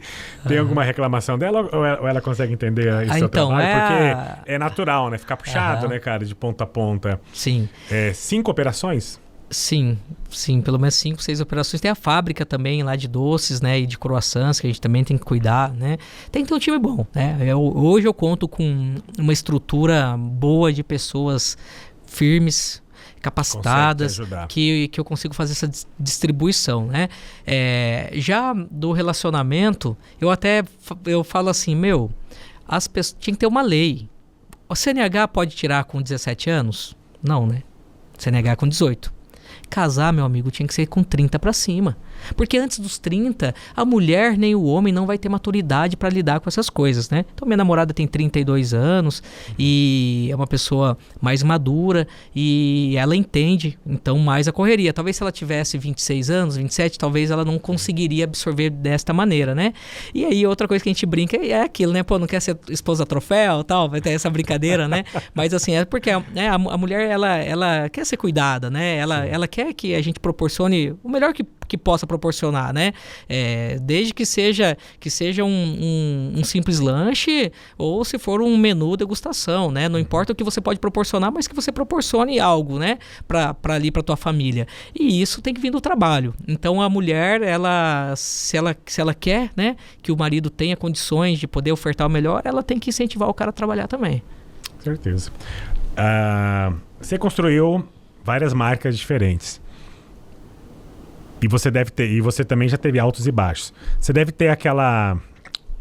tem alguma reclamação dela ou ela consegue entender o seu trabalho? Porque é natural, né? Ficar puxado, né, cara, de ponta a ponta. Sim. 5 operações? Sim, pelo menos 5, 6 operações. Tem a fábrica também lá de doces, né, e de croissants, que a gente também tem que cuidar, né. Tem que ter um time bom, né. Hoje eu conto com uma estrutura boa de pessoas firmes, capacitadas, que eu consigo fazer essa distribuição, né? Já do relacionamento, eu falo assim, as pessoas, tinha que ter uma lei. O CNH pode tirar com 17 anos? Não, né? CNH com 18. Casar, meu amigo, tinha que ser com 30 para cima. Porque antes dos 30, a mulher nem o homem não vai ter maturidade para lidar com essas coisas, né? Então, minha namorada tem 32 anos e é uma pessoa mais madura e ela entende, então, mais a correria. Talvez se ela tivesse 26 anos, 27, talvez ela não conseguiria absorver desta maneira, né? E aí, outra coisa que a gente brinca é aquilo, né? Pô, não quer ser esposa troféu, tal, vai ter essa brincadeira, né? Mas, assim, é porque né, a mulher, ela quer ser cuidada, né? Ela quer que a gente proporcione o melhor que possa proporcionar, né? Desde que seja um simples lanche ou se for um menu degustação, né? Não importa o que você pode proporcionar, mas que você proporcione algo, né? Para tua família. E isso tem que vir do trabalho. Então a mulher, se ela quer, né? Que o marido tenha condições de poder ofertar o melhor, ela tem que incentivar o cara a trabalhar também. Certeza. Você construiu várias marcas diferentes. E você também já teve altos e baixos. Você deve ter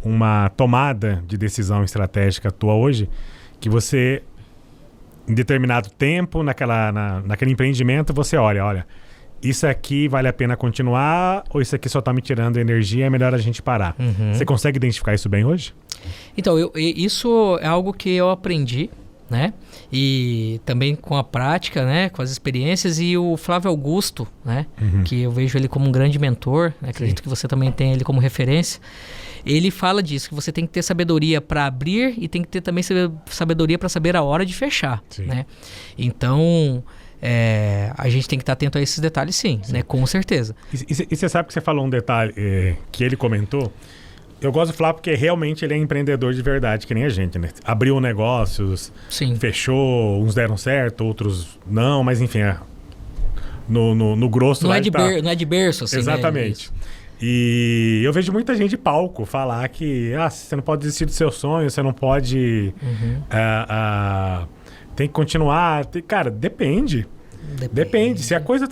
uma tomada de decisão estratégica tua hoje, que você, em determinado tempo, naquele empreendimento, você olha, isso aqui vale a pena continuar ou isso aqui só está me tirando energia, é melhor a gente parar. Uhum. Você consegue identificar isso bem hoje? Então, isso é algo que eu aprendi, né? E também com a prática, né? Com as experiências, e o Flávio Augusto, né? Uhum. Que eu vejo ele como um grande mentor, né? Acredito que você também tem ele como referência. Ele fala disso, que você tem que ter sabedoria para abrir e tem que ter também sabedoria para saber a hora de fechar, né? Então, a gente tem que estar atento a esses detalhes, sim. Né? Com certeza. E você sabe que você falou um detalhe que ele comentou. Eu gosto de falar porque realmente ele é empreendedor de verdade, que nem a gente, né? Abriu negócios, fechou, uns deram certo, outros não, mas enfim, no grosso não lá não é de berço, assim. Exatamente. Né? E eu vejo muita gente de palco falar que você não pode desistir do seu sonho, você não pode... tem que continuar. Cara, depende. Se a coisa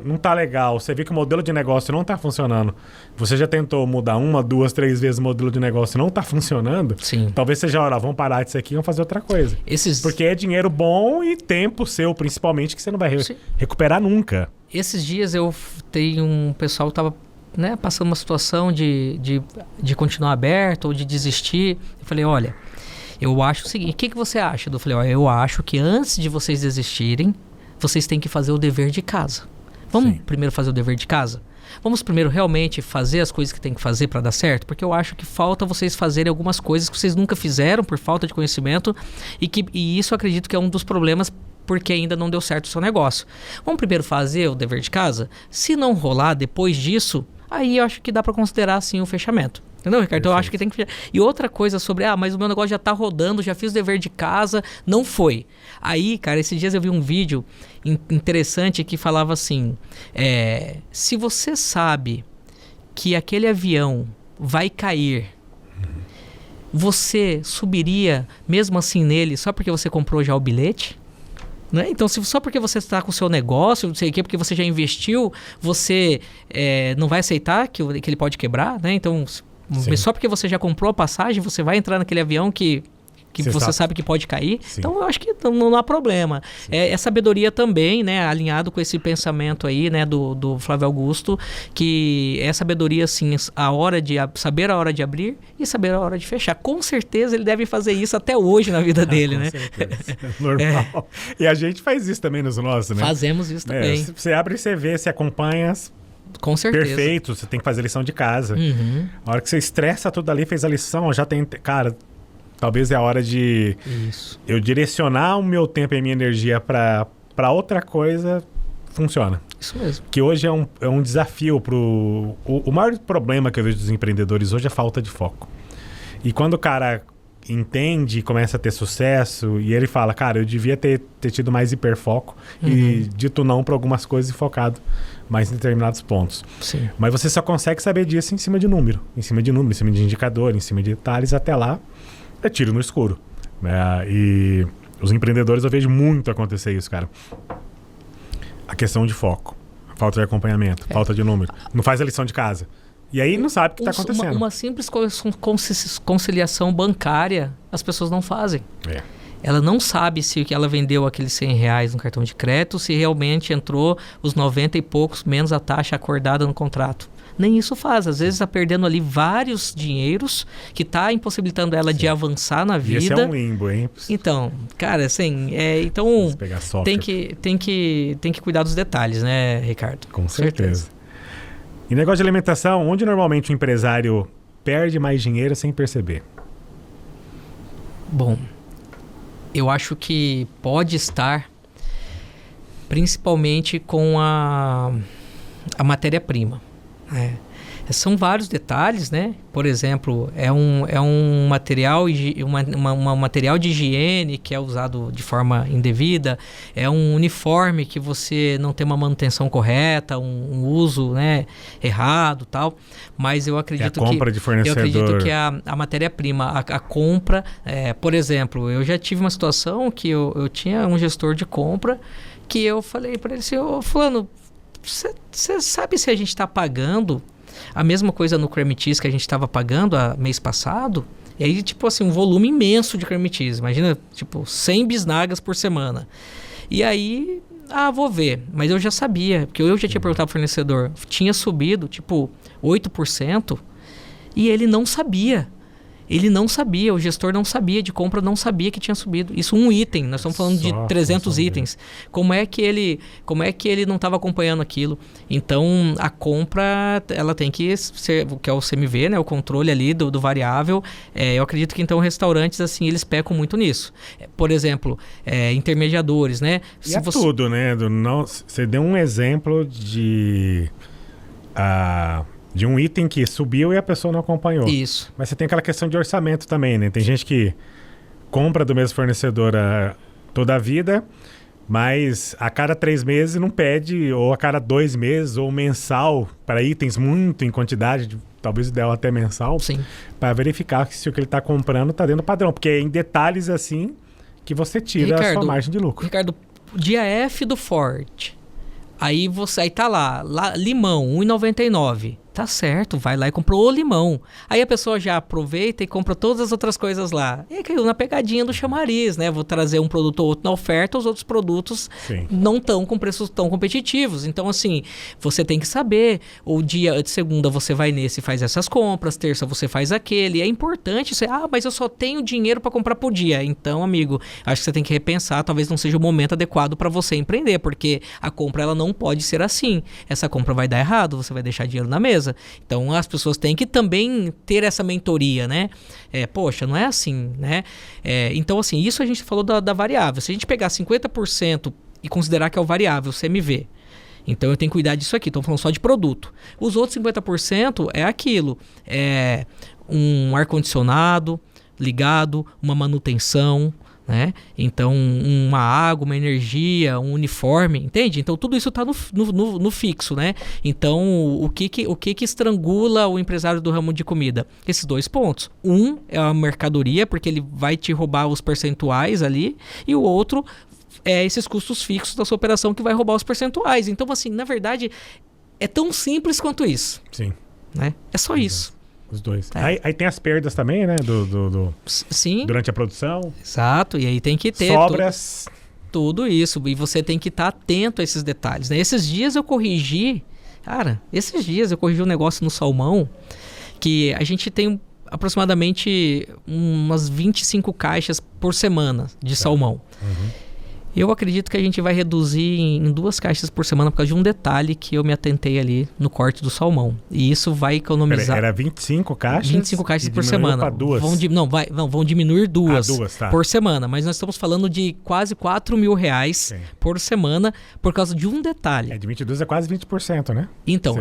não tá legal, você vê que o modelo de negócio não tá funcionando, você já tentou mudar 1, 2, 3 vezes o modelo de negócio e não tá funcionando, talvez seja a hora, vamos parar disso aqui e vamos fazer outra coisa. Porque é dinheiro bom e tempo seu, principalmente, que você não vai recuperar nunca. Esses dias eu tenho um pessoal que tava, né, passando uma situação de continuar aberto ou de desistir. Eu falei, olha, eu acho o seguinte, o que você acha? Eu falei, olha, eu acho que antes de vocês desistirem, vocês têm que fazer o dever de casa. Vamos primeiro fazer o dever de casa? Vamos primeiro realmente fazer as coisas que tem que fazer para dar certo? Porque eu acho que falta vocês fazerem algumas coisas que vocês nunca fizeram por falta de conhecimento e isso eu acredito que é um dos problemas porque ainda não deu certo o seu negócio. Vamos primeiro fazer o dever de casa? Se não rolar depois disso, aí eu acho que dá para considerar assim o fechamento. Entendeu, Ricardo? Então eu acho que tem que... E outra coisa sobre, mas o meu negócio já tá rodando, já fiz o dever de casa, não foi. Aí, cara, esses dias eu vi um vídeo interessante que falava assim, se você sabe que aquele avião vai cair, você subiria mesmo assim nele só porque você comprou já o bilhete? Né? Então, só porque você está com o seu negócio, não sei o quê, porque você já investiu, você não vai aceitar que ele pode quebrar, né? Então... Só porque você já comprou a passagem, você vai entrar naquele avião que você sabe que pode cair. Sim. Então, eu acho que não há problema. É sabedoria também, né? Alinhado com esse pensamento aí, né? Do Flávio Augusto, que é sabedoria, assim, saber a hora de abrir e saber a hora de fechar. Com certeza ele deve fazer isso até hoje na vida dele, né? Certeza. Normal. E a gente faz isso também nos nossos, né? Fazemos isso também. Você abre e você vê, você acompanha... Com certeza. Perfeito, você tem que fazer lição de casa. Uhum. A hora que você estressa tudo ali, fez a lição, já tem... Cara, talvez é a hora de eu direcionar o meu tempo e a minha energia para outra coisa, funciona. Isso mesmo. Que hoje é um desafio pro... O maior problema que eu vejo dos empreendedores hoje é a falta de foco. E quando o cara entende, começa a ter sucesso, e ele fala, cara, eu devia ter tido mais hiperfoco e dito não para algumas coisas e focado mais em determinados pontos. Sim. Mas você só consegue saber disso em cima de número, em cima de indicador, em cima de detalhes, até lá é tiro no escuro. E os empreendedores eu vejo muito acontecer isso, cara. a questão de foco, falta de acompanhamento, falta de número, não faz a lição de casa. E aí não sabe o que está acontecendo. Uma simples conciliação bancária, as pessoas não fazem. Ela não sabe se ela vendeu aqueles R$100 no cartão de crédito, se realmente entrou os 90 e poucos menos a taxa acordada no contrato. Nem isso faz. Às vezes está perdendo ali vários dinheiros que está impossibilitando ela de avançar na vida. E esse é um limbo, hein? Então, cara, assim, então tem que cuidar dos detalhes, né, Ricardo? Com certeza. E negócio de alimentação, onde normalmente o empresário perde mais dinheiro sem perceber? Bom, eu acho que pode estar principalmente com a matéria-prima. São vários detalhes, né? Por exemplo, é um material, uma material de higiene que é usado de forma indevida, é um uniforme que você não tem uma manutenção correta, um uso, né, errado, tal. Mas eu acredito que a compra de fornecedor. Eu acredito que a matéria-prima, a compra, por exemplo, eu já tive uma situação que eu tinha um gestor de compra que eu falei para ele assim, fulano, você sabe se a gente está pagando a mesma coisa no cream cheese que a gente estava pagando mês passado? E aí, tipo assim, um volume imenso de cream cheese. Imagina, tipo, 100 bisnagas por semana. E aí, vou ver. Mas eu já sabia, porque eu já tinha perguntado pro fornecedor. Tinha subido, tipo, 8%. E ele não sabia. O gestor não sabia, de compra não sabia que tinha subido. Isso um item, nós estamos falando de 300 itens. Como é que ele não estava acompanhando aquilo? Então, a compra, ela tem que ser, que é o CMV, né? O controle ali do variável. Eu acredito que, então, restaurantes, assim, eles pecam muito nisso. Por exemplo, intermediadores, né? Tudo, né? Você deu um exemplo de um item que subiu e a pessoa não acompanhou. Isso. Mas você tem aquela questão de orçamento também, né? Tem gente que compra do mesmo fornecedor toda a vida, mas a cada 3 meses não pede, ou a cada 2 meses, ou mensal, para itens muito em quantidade, talvez o ideal até mensal, para verificar se o que ele está comprando está dentro do padrão. Porque é em detalhes assim que você tira a sua margem de lucro. Ricardo, dia F do Forte. Aí tá lá limão, R$1,99. Tá certo, vai lá e comprou o limão. Aí a pessoa já aproveita e compra todas as outras coisas lá. E aí caiu na pegadinha do chamariz, né? Vou trazer um produto ou outro na oferta, os outros produtos não estão com preços tão competitivos. Então, assim, você tem que saber. O dia de segunda você vai nesse e faz essas compras, terça você faz aquele. É importante você... mas eu só tenho dinheiro para comprar por dia. Então, amigo, acho que você tem que repensar. Talvez não seja o momento adequado para você empreender, porque a compra ela não pode ser assim. Essa compra vai dar errado, você vai deixar dinheiro na mesa. Então as pessoas têm que também ter essa mentoria, né? Poxa, não é assim, né? Então, assim, isso a gente falou da variável. Se a gente pegar 50% e considerar que é o variável, o CMV, então eu tenho que cuidar disso aqui. Estou falando só de produto. Os outros 50% é aquilo. Um ar-condicionado ligado, uma manutenção, né? Então, uma água, uma energia, um uniforme, entende? Então, tudo isso está no fixo, né? Então, o que estrangula o empresário do ramo de comida? Esses 2 pontos. Um é a mercadoria, porque ele vai te roubar os percentuais ali, e o outro é esses custos fixos da sua operação que vai roubar os percentuais. Então, assim, na verdade, é tão simples quanto isso. Sim. Né? É só isso. Os 2. Aí tem as perdas também, né? Sim. Durante a produção. Exato. E aí tem que ter... Sobras. Tudo isso. E você tem que estar atento a esses detalhes, né? Esses dias eu corrigi um negócio no salmão que a gente tem aproximadamente umas 25 caixas por semana de salmão. Eu acredito que a gente vai reduzir em 2 caixas por semana por causa de um detalhe que eu me atentei ali no corte do salmão. E isso vai economizar... Era 25 caixas? 25 caixas por semana. Para 2? Vão diminuir 2 tá. por semana. Mas nós estamos falando de quase R$4.000 por semana por causa de um detalhe. De 22 é quase 20%, né? Então,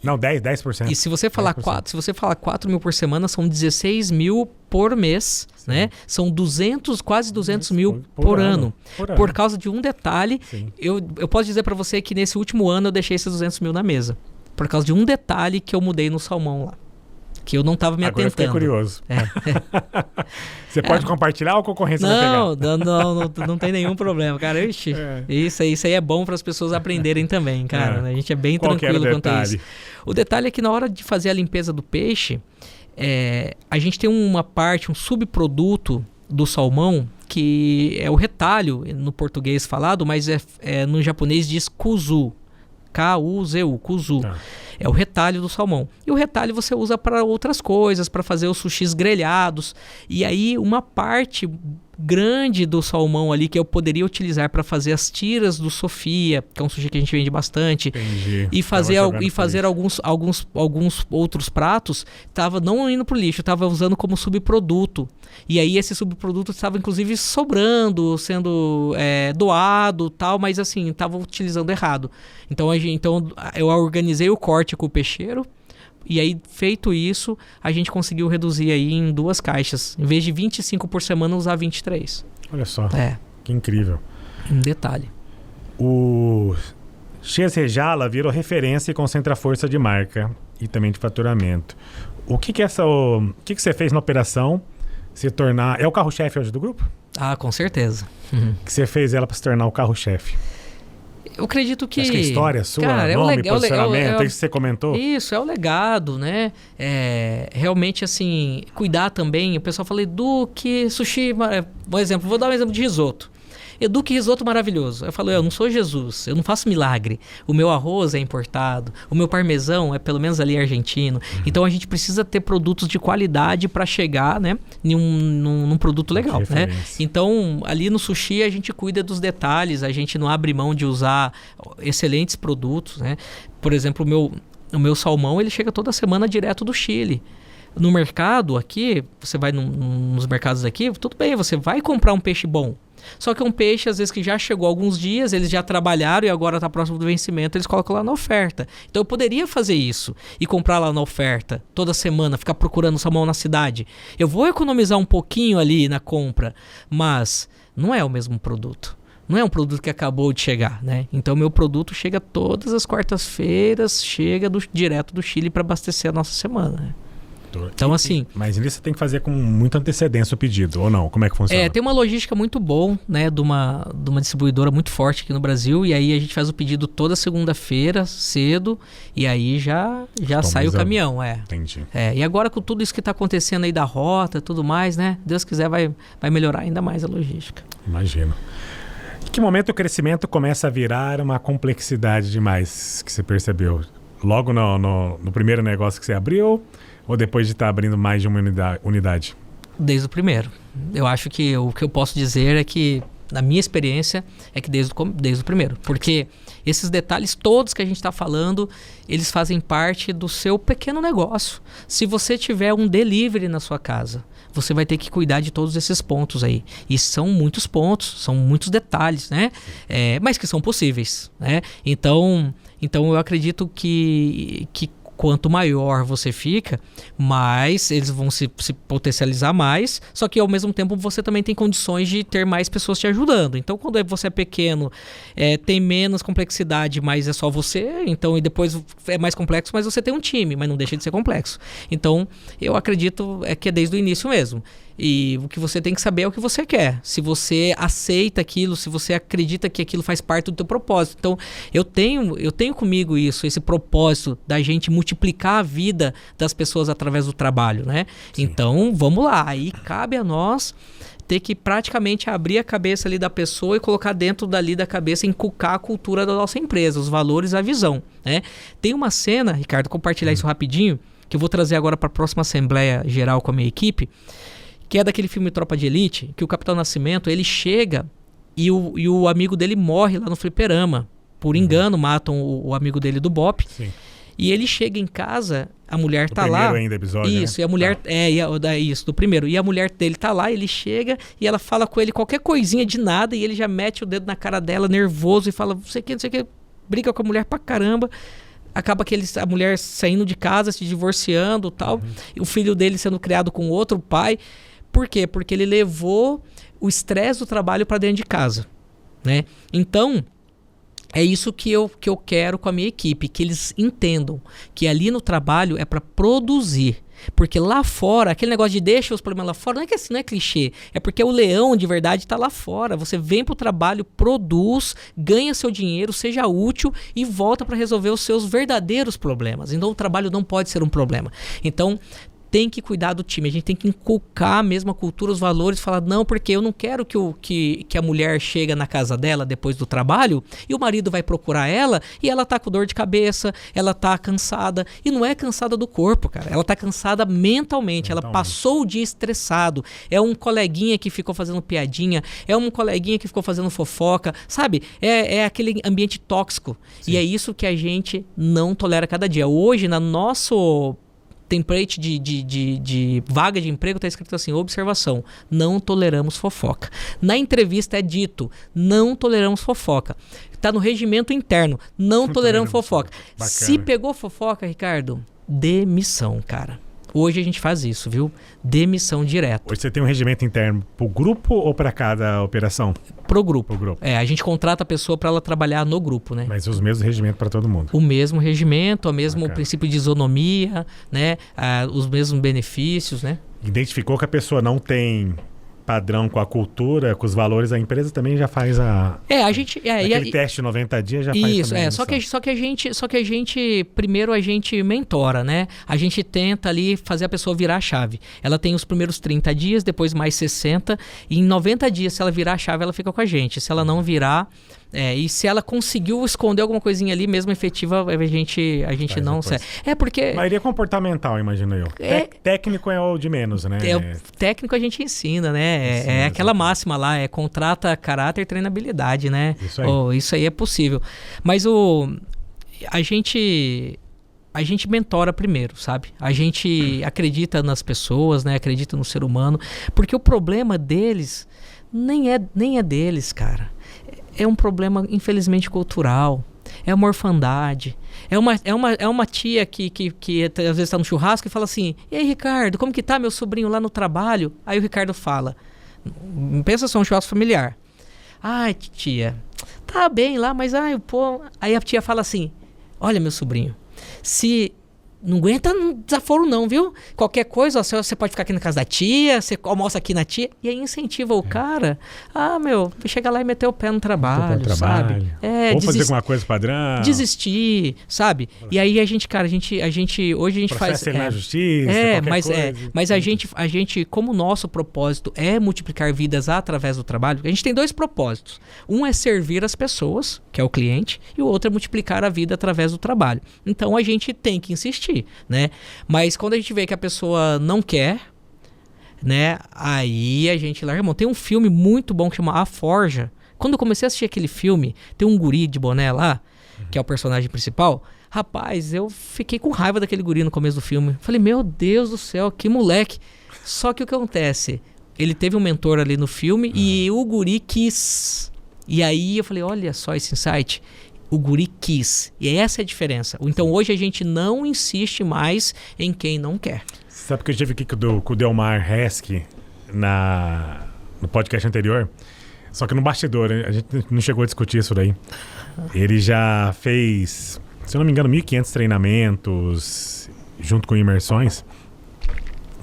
Não, 10%. E se você falar 4 mil por semana, são 16 mil por mês, né? São quase 200 mil por ano. Por causa de um detalhe, eu posso dizer para você que nesse último ano eu deixei esses 200 mil na mesa. Por causa de um detalhe que eu mudei no salmão lá. que eu não estava me Agora atentando. Eu fiquei curioso. Você pode compartilhar ou a concorrência vai pegar? Não tem nenhum problema, cara. Ixi, isso aí é bom para as pessoas aprenderem também, cara. A gente é bem tranquilo quanto a isso. O detalhe é que na hora de fazer a limpeza do peixe, a gente tem uma parte, um subproduto do salmão, que é o retalho no português falado, mas no japonês diz kuzu. K-U-Z-U, kuzu. É o retalho do salmão. E o retalho você usa para outras coisas, para fazer os sushis grelhados. E aí uma parte grande do salmão ali que eu poderia utilizar para fazer as tiras do Sofia, que é um sushi que a gente vende bastante. Entendi. E fazer alguns outros pratos, estava não indo pro lixo, estava usando como subproduto. E aí esse subproduto estava inclusive sobrando, sendo doado, tal, mas assim, estava utilizando errado. Então eu organizei o corte com o peixeiro. E aí, feito isso, a gente conseguiu reduzir aí em 2 caixas. Em vez de 25 por semana, usar 23. Olha só, que incrível. Um detalhe. O X Rejala virou referência e concentra força de marca e também de faturamento. O que que você fez na operação se tornar... É o carro-chefe hoje do grupo? Ah, com certeza. Que você fez ela para se tornar o carro-chefe? Eu acredito que... Acho que a história sua, cara, nome, posicionamento, isso que você comentou. Isso, é o legado, né? Realmente, assim, cuidar também. O pessoal fala, Edu, que sushi... Por exemplo, vou dar um exemplo de risoto. Edu, que risoto maravilhoso. Eu falo, eu não sou Jesus, eu não faço milagre. O meu arroz é importado, o meu parmesão é pelo menos ali argentino. Então a gente precisa ter produtos de qualidade para chegar, né, num produto legal, né? Então ali no sushi a gente cuida dos detalhes, a gente não abre mão de usar excelentes produtos, né? Por exemplo, o meu salmão, ele chega toda semana direto do Chile. No mercado aqui, você vai nos mercados aqui, tudo bem, você vai comprar um peixe bom. Só que é um peixe, às vezes, que já chegou há alguns dias, eles já trabalharam e agora está próximo do vencimento, eles colocam lá na oferta. Então eu poderia fazer isso e comprar lá na oferta, toda semana, ficar procurando salmão na cidade. Eu vou economizar um pouquinho ali na compra, mas não é o mesmo produto. Não é um produto que acabou de chegar, né? Então meu produto chega todas as quartas-feiras, chega direto do Chile para abastecer a nossa semana, né? Então, assim... Mas nisso você tem que fazer com muita antecedência o pedido, ou não? Como é que funciona? Tem uma logística muito boa, né? De uma distribuidora muito forte aqui no Brasil. E aí a gente faz o pedido toda segunda-feira, cedo. E aí já sai o caminhão, Entendi. E agora com tudo isso que está acontecendo aí da rota e tudo mais, né? Deus quiser vai melhorar ainda mais a logística. Imagino. Em que momento o crescimento começa a virar uma complexidade demais que você percebeu? Logo no primeiro negócio que você abriu... Ou depois de estar abrindo mais de uma unidade? Desde o primeiro. Eu acho que o que eu posso dizer é que, na minha experiência, é que desde o primeiro. Porque esses detalhes todos que a gente está falando, eles fazem parte do seu pequeno negócio. Se você tiver um delivery na sua casa, você vai ter que cuidar de todos esses pontos aí. E são muitos pontos, são muitos detalhes, né? Mas que são possíveis, né? Então eu acredito que quanto maior você fica, mais eles vão se potencializar mais, só que ao mesmo tempo você também tem condições de ter mais pessoas te ajudando. Então quando você é pequeno, tem menos complexidade, mas é só você, então e depois é mais complexo, mas você tem um time, mas não deixa de ser complexo. Então eu acredito que é desde o início mesmo. E o que você tem que saber é o que você quer. Se você aceita aquilo, se você acredita que aquilo faz parte do teu propósito. Então, eu tenho comigo isso, esse propósito da gente multiplicar a vida das pessoas através do trabalho, né? Sim. Então, vamos lá. Aí cabe a nós ter que praticamente abrir a cabeça ali da pessoa e colocar dentro dali da cabeça, inculcar a cultura da nossa empresa, os valores, a visão, né? Tem uma cena, Ricardo, compartilhar isso rapidinho, que eu vou trazer agora para a próxima Assembleia Geral com a minha equipe, que é daquele filme Tropa de Elite, que o Capitão Nascimento, ele chega e o amigo dele morre lá no fliperama. Por engano, matam o amigo dele do BOPE. Sim. E ele chega em casa, a mulher tá lá... Do primeiro ainda episódio, isso, né? E a mulher... Isso, do primeiro. E a mulher dele tá lá, ele chega e ela fala com ele qualquer coisinha de nada e ele já mete o dedo na cara dela, nervoso, e fala, não sei o que, briga com a mulher pra caramba. Acaba que a mulher saindo de casa, se divorciando e tal. E o filho dele sendo criado com outro pai... Por quê? Porque ele levou o estresse do trabalho para dentro de casa, né? Então, É isso que eu quero com a minha equipe, que eles entendam que ali no trabalho é para produzir. Porque lá fora, aquele negócio de deixa os problemas lá fora, não é que assim, não é clichê. É porque o leão de verdade está lá fora. Você vem para o trabalho, produz, ganha seu dinheiro, seja útil e volta para resolver os seus verdadeiros problemas. Então o trabalho não pode ser um problema. Então tem que cuidar do time, a gente tem que inculcar mesmo a cultura, os valores, falar, não, porque eu não quero que a mulher chega na casa dela depois do trabalho e o marido vai procurar ela e ela tá com dor de cabeça, ela tá cansada, e não é cansada do corpo, cara, ela tá cansada mentalmente, ela passou o dia estressado, é um coleguinha que ficou fazendo piadinha, é um coleguinha que ficou fazendo fofoca, sabe, é aquele ambiente tóxico. Sim. E é isso que a gente não tolera cada dia. Hoje, na nosso template de vaga de emprego está escrito assim, observação, não toleramos fofoca. Na entrevista é dito, não toleramos fofoca. Está no regimento interno, não toleramos fofoca. Bacana. Se pegou fofoca, Ricardo, demissão, cara. Hoje a gente faz isso, viu? Demissão direta. Hoje você tem um regimento interno pro grupo ou para cada operação? Pro grupo. A gente contrata a pessoa para ela trabalhar no grupo, né? Mas os mesmos regimentos para todo mundo? O mesmo regimento, o mesmo princípio de isonomia, né? Os mesmos benefícios, né? Identificou que a pessoa não tem padrão com a cultura, com os valores, a empresa também já faz aquele teste de 90 dias já faz isso, também. Só que a gente primeiro a gente mentora, né? A gente tenta ali fazer a pessoa virar a chave. Ela tem os primeiros 30 dias, depois mais 60, e em 90 dias, se ela virar a chave, ela fica com a gente. Se ela não virar, e se ela conseguiu esconder alguma coisinha ali, mesmo efetiva, a gente não segue. Porque... Maioria comportamental, imagino eu. Técnico é o de menos, né? Técnico a gente ensina, né? É aquela máxima lá, contrata caráter e treinabilidade, né? Isso aí é possível. Mas a gente mentora primeiro, sabe? A gente acredita nas pessoas, né? Acredita no ser humano. Porque o problema deles nem é deles, cara. É um problema, infelizmente, cultural. É uma orfandade. É uma tia que às vezes está no churrasco e fala assim, e aí, Ricardo, como que tá meu sobrinho lá no trabalho? Aí o Ricardo fala, pensa só, um churrasco familiar. Ai, tia, tá bem lá, mas Aí a tia fala assim, olha, meu sobrinho, se... Não aguenta desaforo não, viu? Qualquer coisa, você pode ficar aqui na casa da tia, você almoça aqui na tia, e aí incentiva o cara chegar lá e meter o pé no trabalho, sabe? Ou fazer alguma coisa padrão. Desistir, sabe? E aí hoje a gente faz... na justiça, mas a gente, como o nosso propósito é multiplicar vidas através do trabalho, a gente tem 2 propósitos. Um é servir as pessoas, que é o cliente, e o outro é multiplicar a vida através do trabalho. Então a gente tem que insistir, né? Mas quando a gente vê que a pessoa não quer, né? Aí a gente larga a mão. Tem um filme muito bom que chama A Forja. Quando eu comecei a assistir aquele filme, tem um guri de boné lá, que é o personagem principal. Rapaz, eu fiquei com raiva daquele guri no começo do filme. Falei, meu Deus do céu, que moleque. Só que o que acontece? Ele teve um mentor ali no filme e o guri quis. E aí eu falei, olha só esse insight. O guri quis. E essa é a diferença. Então hoje a gente não insiste mais em quem não quer. Sabe que eu tive aqui com o Delmar Hesky no podcast anterior? Só que no bastidor, a gente não chegou a discutir isso daí. Ele já fez, se eu não me engano, 1.500 treinamentos junto com imersões.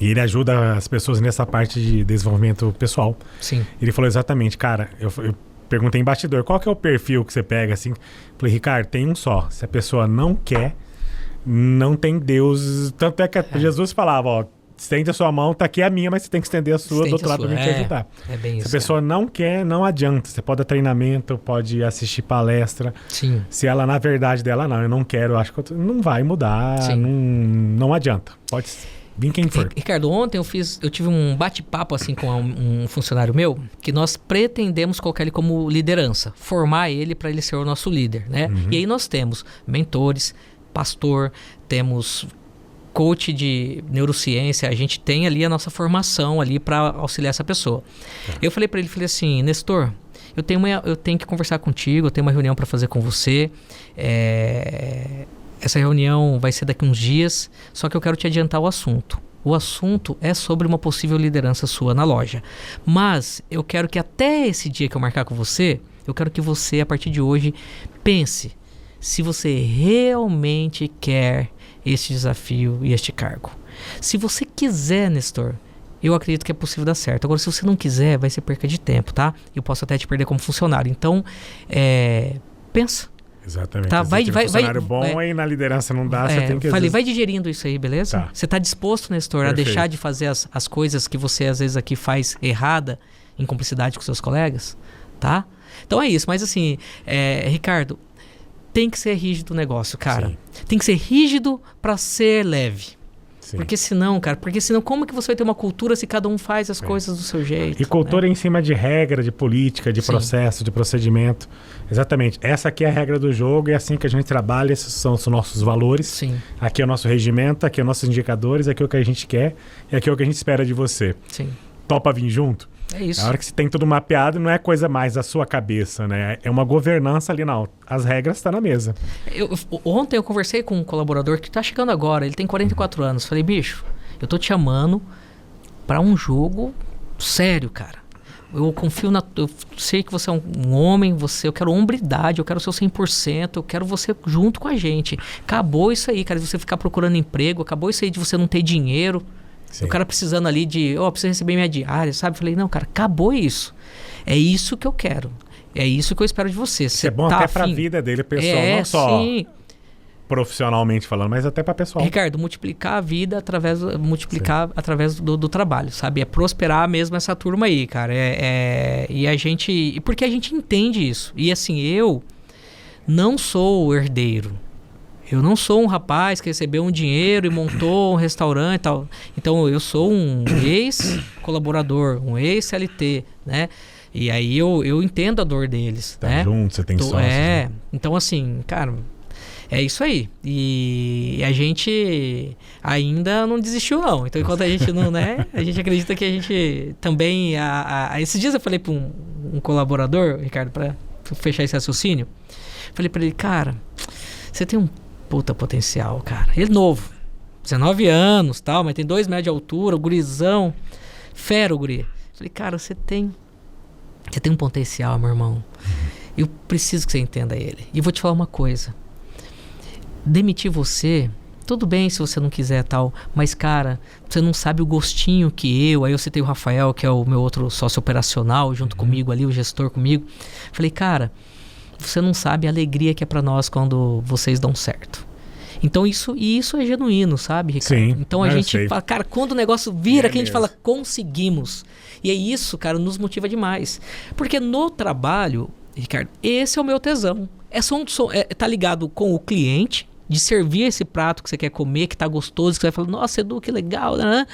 E ele ajuda as pessoas nessa parte de desenvolvimento pessoal. Sim. Ele falou exatamente, cara, eu perguntei em bastidor, qual que é o perfil que você pega assim? Falei, Ricardo, tem um só. Se a pessoa não quer, não tem Deus. Tanto é que Jesus falava, estende a sua mão, tá aqui a minha, mas você tem que estender a sua do outro lado para me te ajudar. É bem isso. Se a pessoa não quer, não adianta. Você pode dar treinamento, pode assistir palestra. Sim. Se ela, na verdade dela, não, eu não quero, acho que não vai mudar, não adianta. Pode vir quem for. Ricardo, ontem eu tive um bate-papo assim com um funcionário meu, que nós pretendemos colocar ele como liderança, formar ele para ele ser o nosso líder, né? E aí nós temos mentores, pastor, temos coach de neurociência, a gente tem ali a nossa formação ali para auxiliar essa pessoa. Eu falei para ele, assim, Nestor, eu tenho que conversar contigo, eu tenho uma reunião para fazer com você, essa reunião vai ser daqui uns dias, só que eu quero te adiantar o assunto. O assunto é sobre uma possível liderança sua na loja. Mas eu quero que até esse dia que eu marcar com você, Eu quero que você, a partir de hoje, pense se você realmente quer este desafio e este cargo. Se você quiser, Nestor, eu acredito que é possível dar certo. Agora, se você não quiser, vai ser perca de tempo, tá? Eu posso até te perder como funcionário. Então, pensa. Exatamente. Tá? Vai, funcionário bom e na liderança não dá, você tem que... Vai digerindo isso aí, beleza? Você tá disposto, Nestor, a deixar de fazer as coisas que você às vezes aqui faz errada, em cumplicidade com seus colegas? Tá? Então é isso. Mas assim, Ricardo, tem que ser rígido o negócio, cara. Sim. Tem que ser rígido para ser leve. Sim. Porque senão, como que você vai ter uma cultura se cada um faz as coisas do seu jeito? E cultura em cima de regra, de política, de processo, de procedimento. Exatamente. Essa aqui é a regra do jogo, é assim que a gente trabalha, esses são os nossos valores. Sim. Aqui é o nosso regimento, aqui é os nossos indicadores, aqui é o que a gente quer e aqui é o que a gente espera de você. Sim. Topa vir junto? É isso. A hora que você tem tudo mapeado, não é coisa mais da sua cabeça, né? É uma governança ali, não. As regras estão na mesa. Ontem eu conversei com um colaborador que está chegando agora, ele tem 44 anos. Falei, bicho, eu tô te chamando para um jogo sério, cara. Eu confio eu sei que você é um homem, eu quero hombridade, eu quero o seu 100%, eu quero você junto com a gente. Acabou isso aí, cara, de você ficar procurando emprego, acabou isso aí de você não ter dinheiro. Sim. O cara precisando ali de, preciso receber minha diária, sabe? Falei, não, cara, acabou isso. É isso que eu quero. É isso que eu espero de você. Isso é bom até pra vida dele, pessoal, não só profissionalmente falando, mas até pra pessoal. Ricardo, multiplicar a vida através do trabalho, sabe? É prosperar mesmo essa turma aí, cara. Porque a gente entende isso. E assim, eu não sou o herdeiro. Eu não sou um rapaz que recebeu um dinheiro e montou um restaurante e tal. Então, eu sou um ex-colaborador, um ex-CLT, né? E aí eu entendo a dor deles, né? Junto, você tem sócios. Né? Então assim, cara, é isso aí. E a gente ainda não desistiu, não. Então, enquanto a gente não, né? A gente acredita que a gente também... Esses dias eu falei para um colaborador, Ricardo, para fechar esse raciocínio. Falei para ele, cara, você tem um puta potencial, cara. Ele novo, 19 anos, tal, mas tem 2 metros de altura, gurizão, fera o guri. Falei, cara, você tem um potencial, meu irmão. Eu preciso que você entenda ele. E vou te falar uma coisa. Demitir você, tudo bem se você não quiser tal, mas, cara, você não sabe o gostinho que aí eu citei o Rafael, que é o meu outro sócio operacional, junto comigo ali, o gestor comigo. Falei, cara, você não sabe a alegria que é pra nós quando vocês dão certo. Então isso é genuíno, sabe, Ricardo? Sim, então a gente fala, cara, quando o negócio vira, que a gente fala, conseguimos. E é isso, cara, nos motiva demais. Porque no trabalho, Ricardo, esse é o meu tesão. Tá ligado com o cliente, de servir esse prato que você quer comer, que tá gostoso, que você vai falar, nossa, Edu, que legal, né?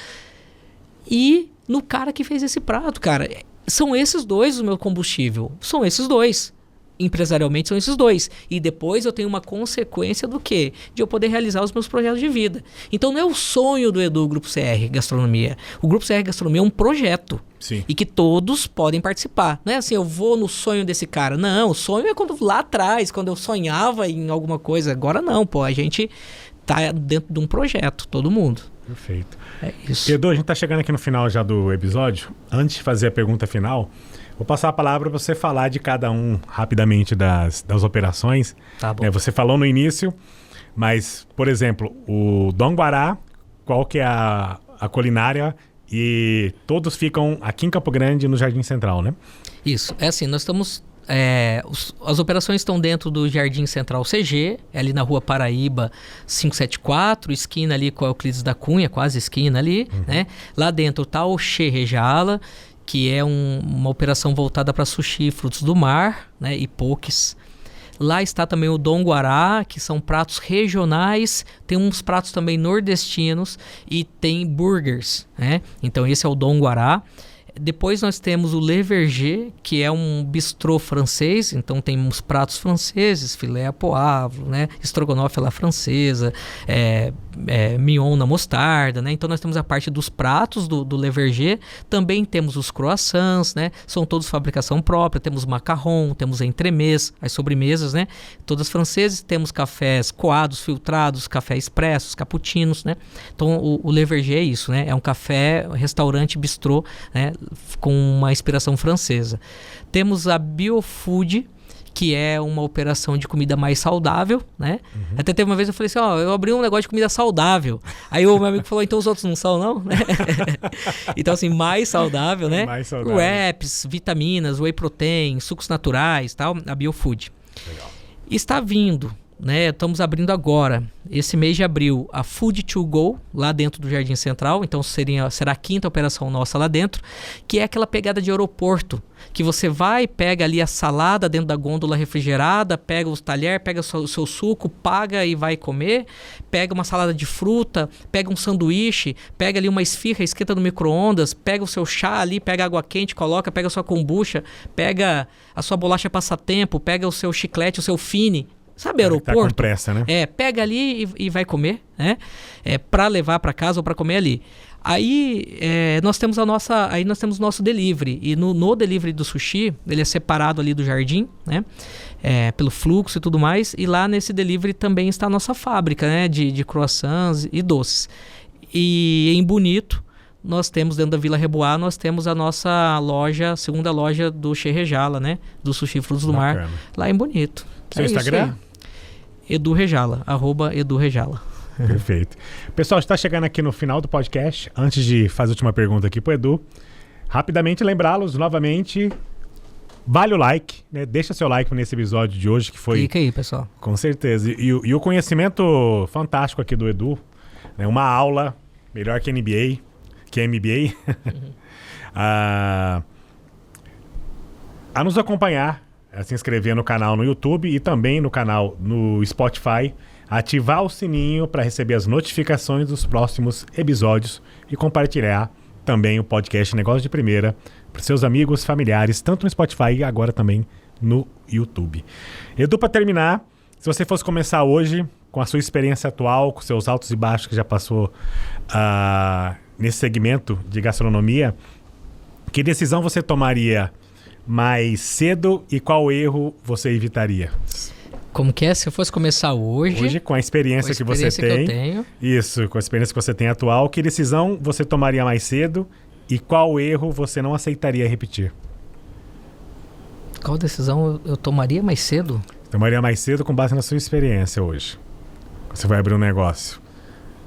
E no cara que fez esse prato, cara. São esses dois o meu combustível. São esses dois. Empresarialmente são esses dois. E depois eu tenho uma consequência do quê? De eu poder realizar os meus projetos de vida. Então não é o sonho do Edu Grupo CR Gastronomia. O Grupo CR Gastronomia é um projeto. Sim. E que todos podem participar. Não é assim, eu vou no sonho desse cara. Não, o sonho é quando lá atrás, quando eu sonhava em alguma coisa. Agora não, pô. A gente tá dentro de um projeto, todo mundo. Perfeito. É isso. Edu, a gente tá chegando aqui no final já do episódio. Antes de fazer a pergunta final, vou passar a palavra para você falar de cada um rapidamente das operações. Tá bom. Você falou no início, mas, por exemplo, o Dom Guará, qual que é a culinária? E todos ficam aqui em Campo Grande, no Jardim Central, né? Isso. É assim, nós estamos... as operações estão dentro do Jardim Central CG, ali na Rua Paraíba 574, esquina ali com a Euclides da Cunha, quase esquina ali, né? Lá dentro está o Che Rejala, que é uma operação voltada para sushi, frutos do mar, né, e poques. Lá está também o Dom Guará, que são pratos regionais, tem uns pratos também nordestinos e tem burgers, né? Então esse é o Dom Guará. Depois nós temos o Le Verger, que é um bistrô francês, então tem uns pratos franceses, filé à poivre, né? Estrogonofe à la francesa, mignon na mostarda, né? Então nós temos a parte dos pratos do Le Verger, também temos os croissants, né? São todos fabricação própria, temos macarrão, temos entremets, as sobremesas, né? Todas francesas, temos cafés coados, filtrados, café expressos, cappuccinos, né? Então o Le Verger é isso, né? É um café, restaurante, bistrô, né? com uma inspiração francesa. Temos a Biofood, que é uma operação de comida mais saudável, né? Até teve uma vez eu falei assim, eu abri um negócio de comida saudável. Aí o meu amigo falou, então os outros não são, não? Então, assim, mais saudável, né? Mais saudável. Wraps, vitaminas, whey protein, sucos naturais, tal, a Biofood. Legal. Está vindo, né? Estamos abrindo agora, esse mês de abril, a Food to Go, lá dentro do Jardim Central. Então será a 5ª operação nossa lá dentro, que é aquela pegada de aeroporto, que você vai, pega ali a salada dentro da gôndola refrigerada, pega os talheres, pega o seu suco, paga e vai comer, pega uma salada de fruta, pega um sanduíche, pega ali uma esfirra, esquenta no micro-ondas, pega o seu chá ali, pega água quente, coloca, pega a sua kombucha, pega a sua bolacha passatempo, pega o seu chiclete, o seu fine. Sabe, aeroporto? Tá com pressa, né? Pega ali e vai comer, né? Para levar para casa ou para comer ali. Aí nós temos o nosso delivery. E no delivery do sushi, ele é separado ali do jardim, né? Pelo fluxo e tudo mais. E lá nesse delivery também está a nossa fábrica, né? De croissants e doces. E em Bonito, nós temos dentro da Vila Reboá, nós temos a nossa loja, a segunda loja do Che Rejala, né? Do Sushi Frutos do Mar, lá em Bonito. Seu Instagram? Edu Rejala, @EduRejala. Perfeito. Pessoal, está chegando aqui no final do podcast. Antes de fazer a última pergunta aqui pro Edu, rapidamente lembrá-los novamente, vale o like, né? Deixa seu like nesse episódio de hoje, que foi... Clica aí, pessoal. Com certeza. E o conhecimento fantástico aqui do Edu, né? Uma aula melhor que MBA, a nos acompanhar, a se inscrever no canal no YouTube e também no canal no Spotify, ativar o sininho para receber as notificações dos próximos episódios e compartilhar também o podcast Negócio de Primeira para seus amigos, familiares, tanto no Spotify e agora também no YouTube. Edu, para terminar, se você fosse começar hoje com a sua experiência atual, com seus altos e baixos que já passou nesse segmento de gastronomia, que decisão você tomaria mais cedo e qual erro você evitaria? Como que é? Se eu fosse começar hoje... Hoje, com a experiência que você tem. Que eu tenho. Isso, com a experiência que você tem atual, que decisão você tomaria mais cedo e qual erro você não aceitaria repetir? Qual decisão eu tomaria mais cedo? Tomaria mais cedo com base na sua experiência hoje. Você vai abrir um negócio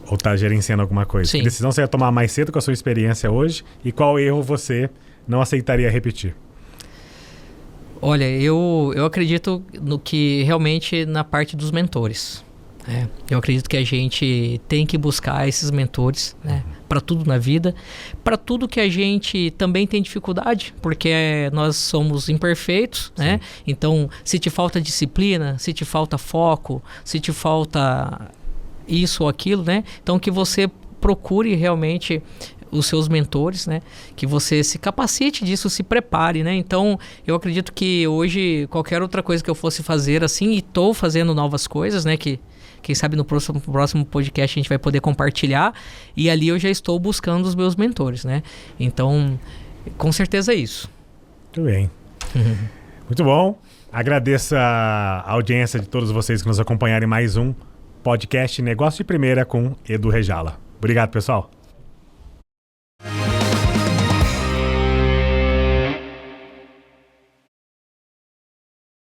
ou está gerenciando alguma coisa. Sim. Que decisão você ia tomar mais cedo com a sua experiência hoje e qual erro você não aceitaria repetir? Olha, eu acredito no que realmente na parte dos mentores. Eu acredito que a gente tem que buscar esses mentores, né, para tudo na vida, para tudo que a gente também tem dificuldade, porque nós somos imperfeitos, né? Então, se te falta disciplina, se te falta foco, se te falta isso ou aquilo, né? Então, que você procure realmente os seus mentores, né? Que você se capacite disso, se prepare, né? Então, eu acredito que hoje, qualquer outra coisa que eu fosse fazer assim, e estou fazendo novas coisas, né? Que quem sabe no próximo podcast a gente vai poder compartilhar, e ali eu já estou buscando os meus mentores, né? Então, com certeza é isso. Muito bem. Muito bom. Agradeço a audiência de todos vocês que nos acompanharam em mais um podcast Negócio de Primeira com Edu Rejala. Obrigado, pessoal.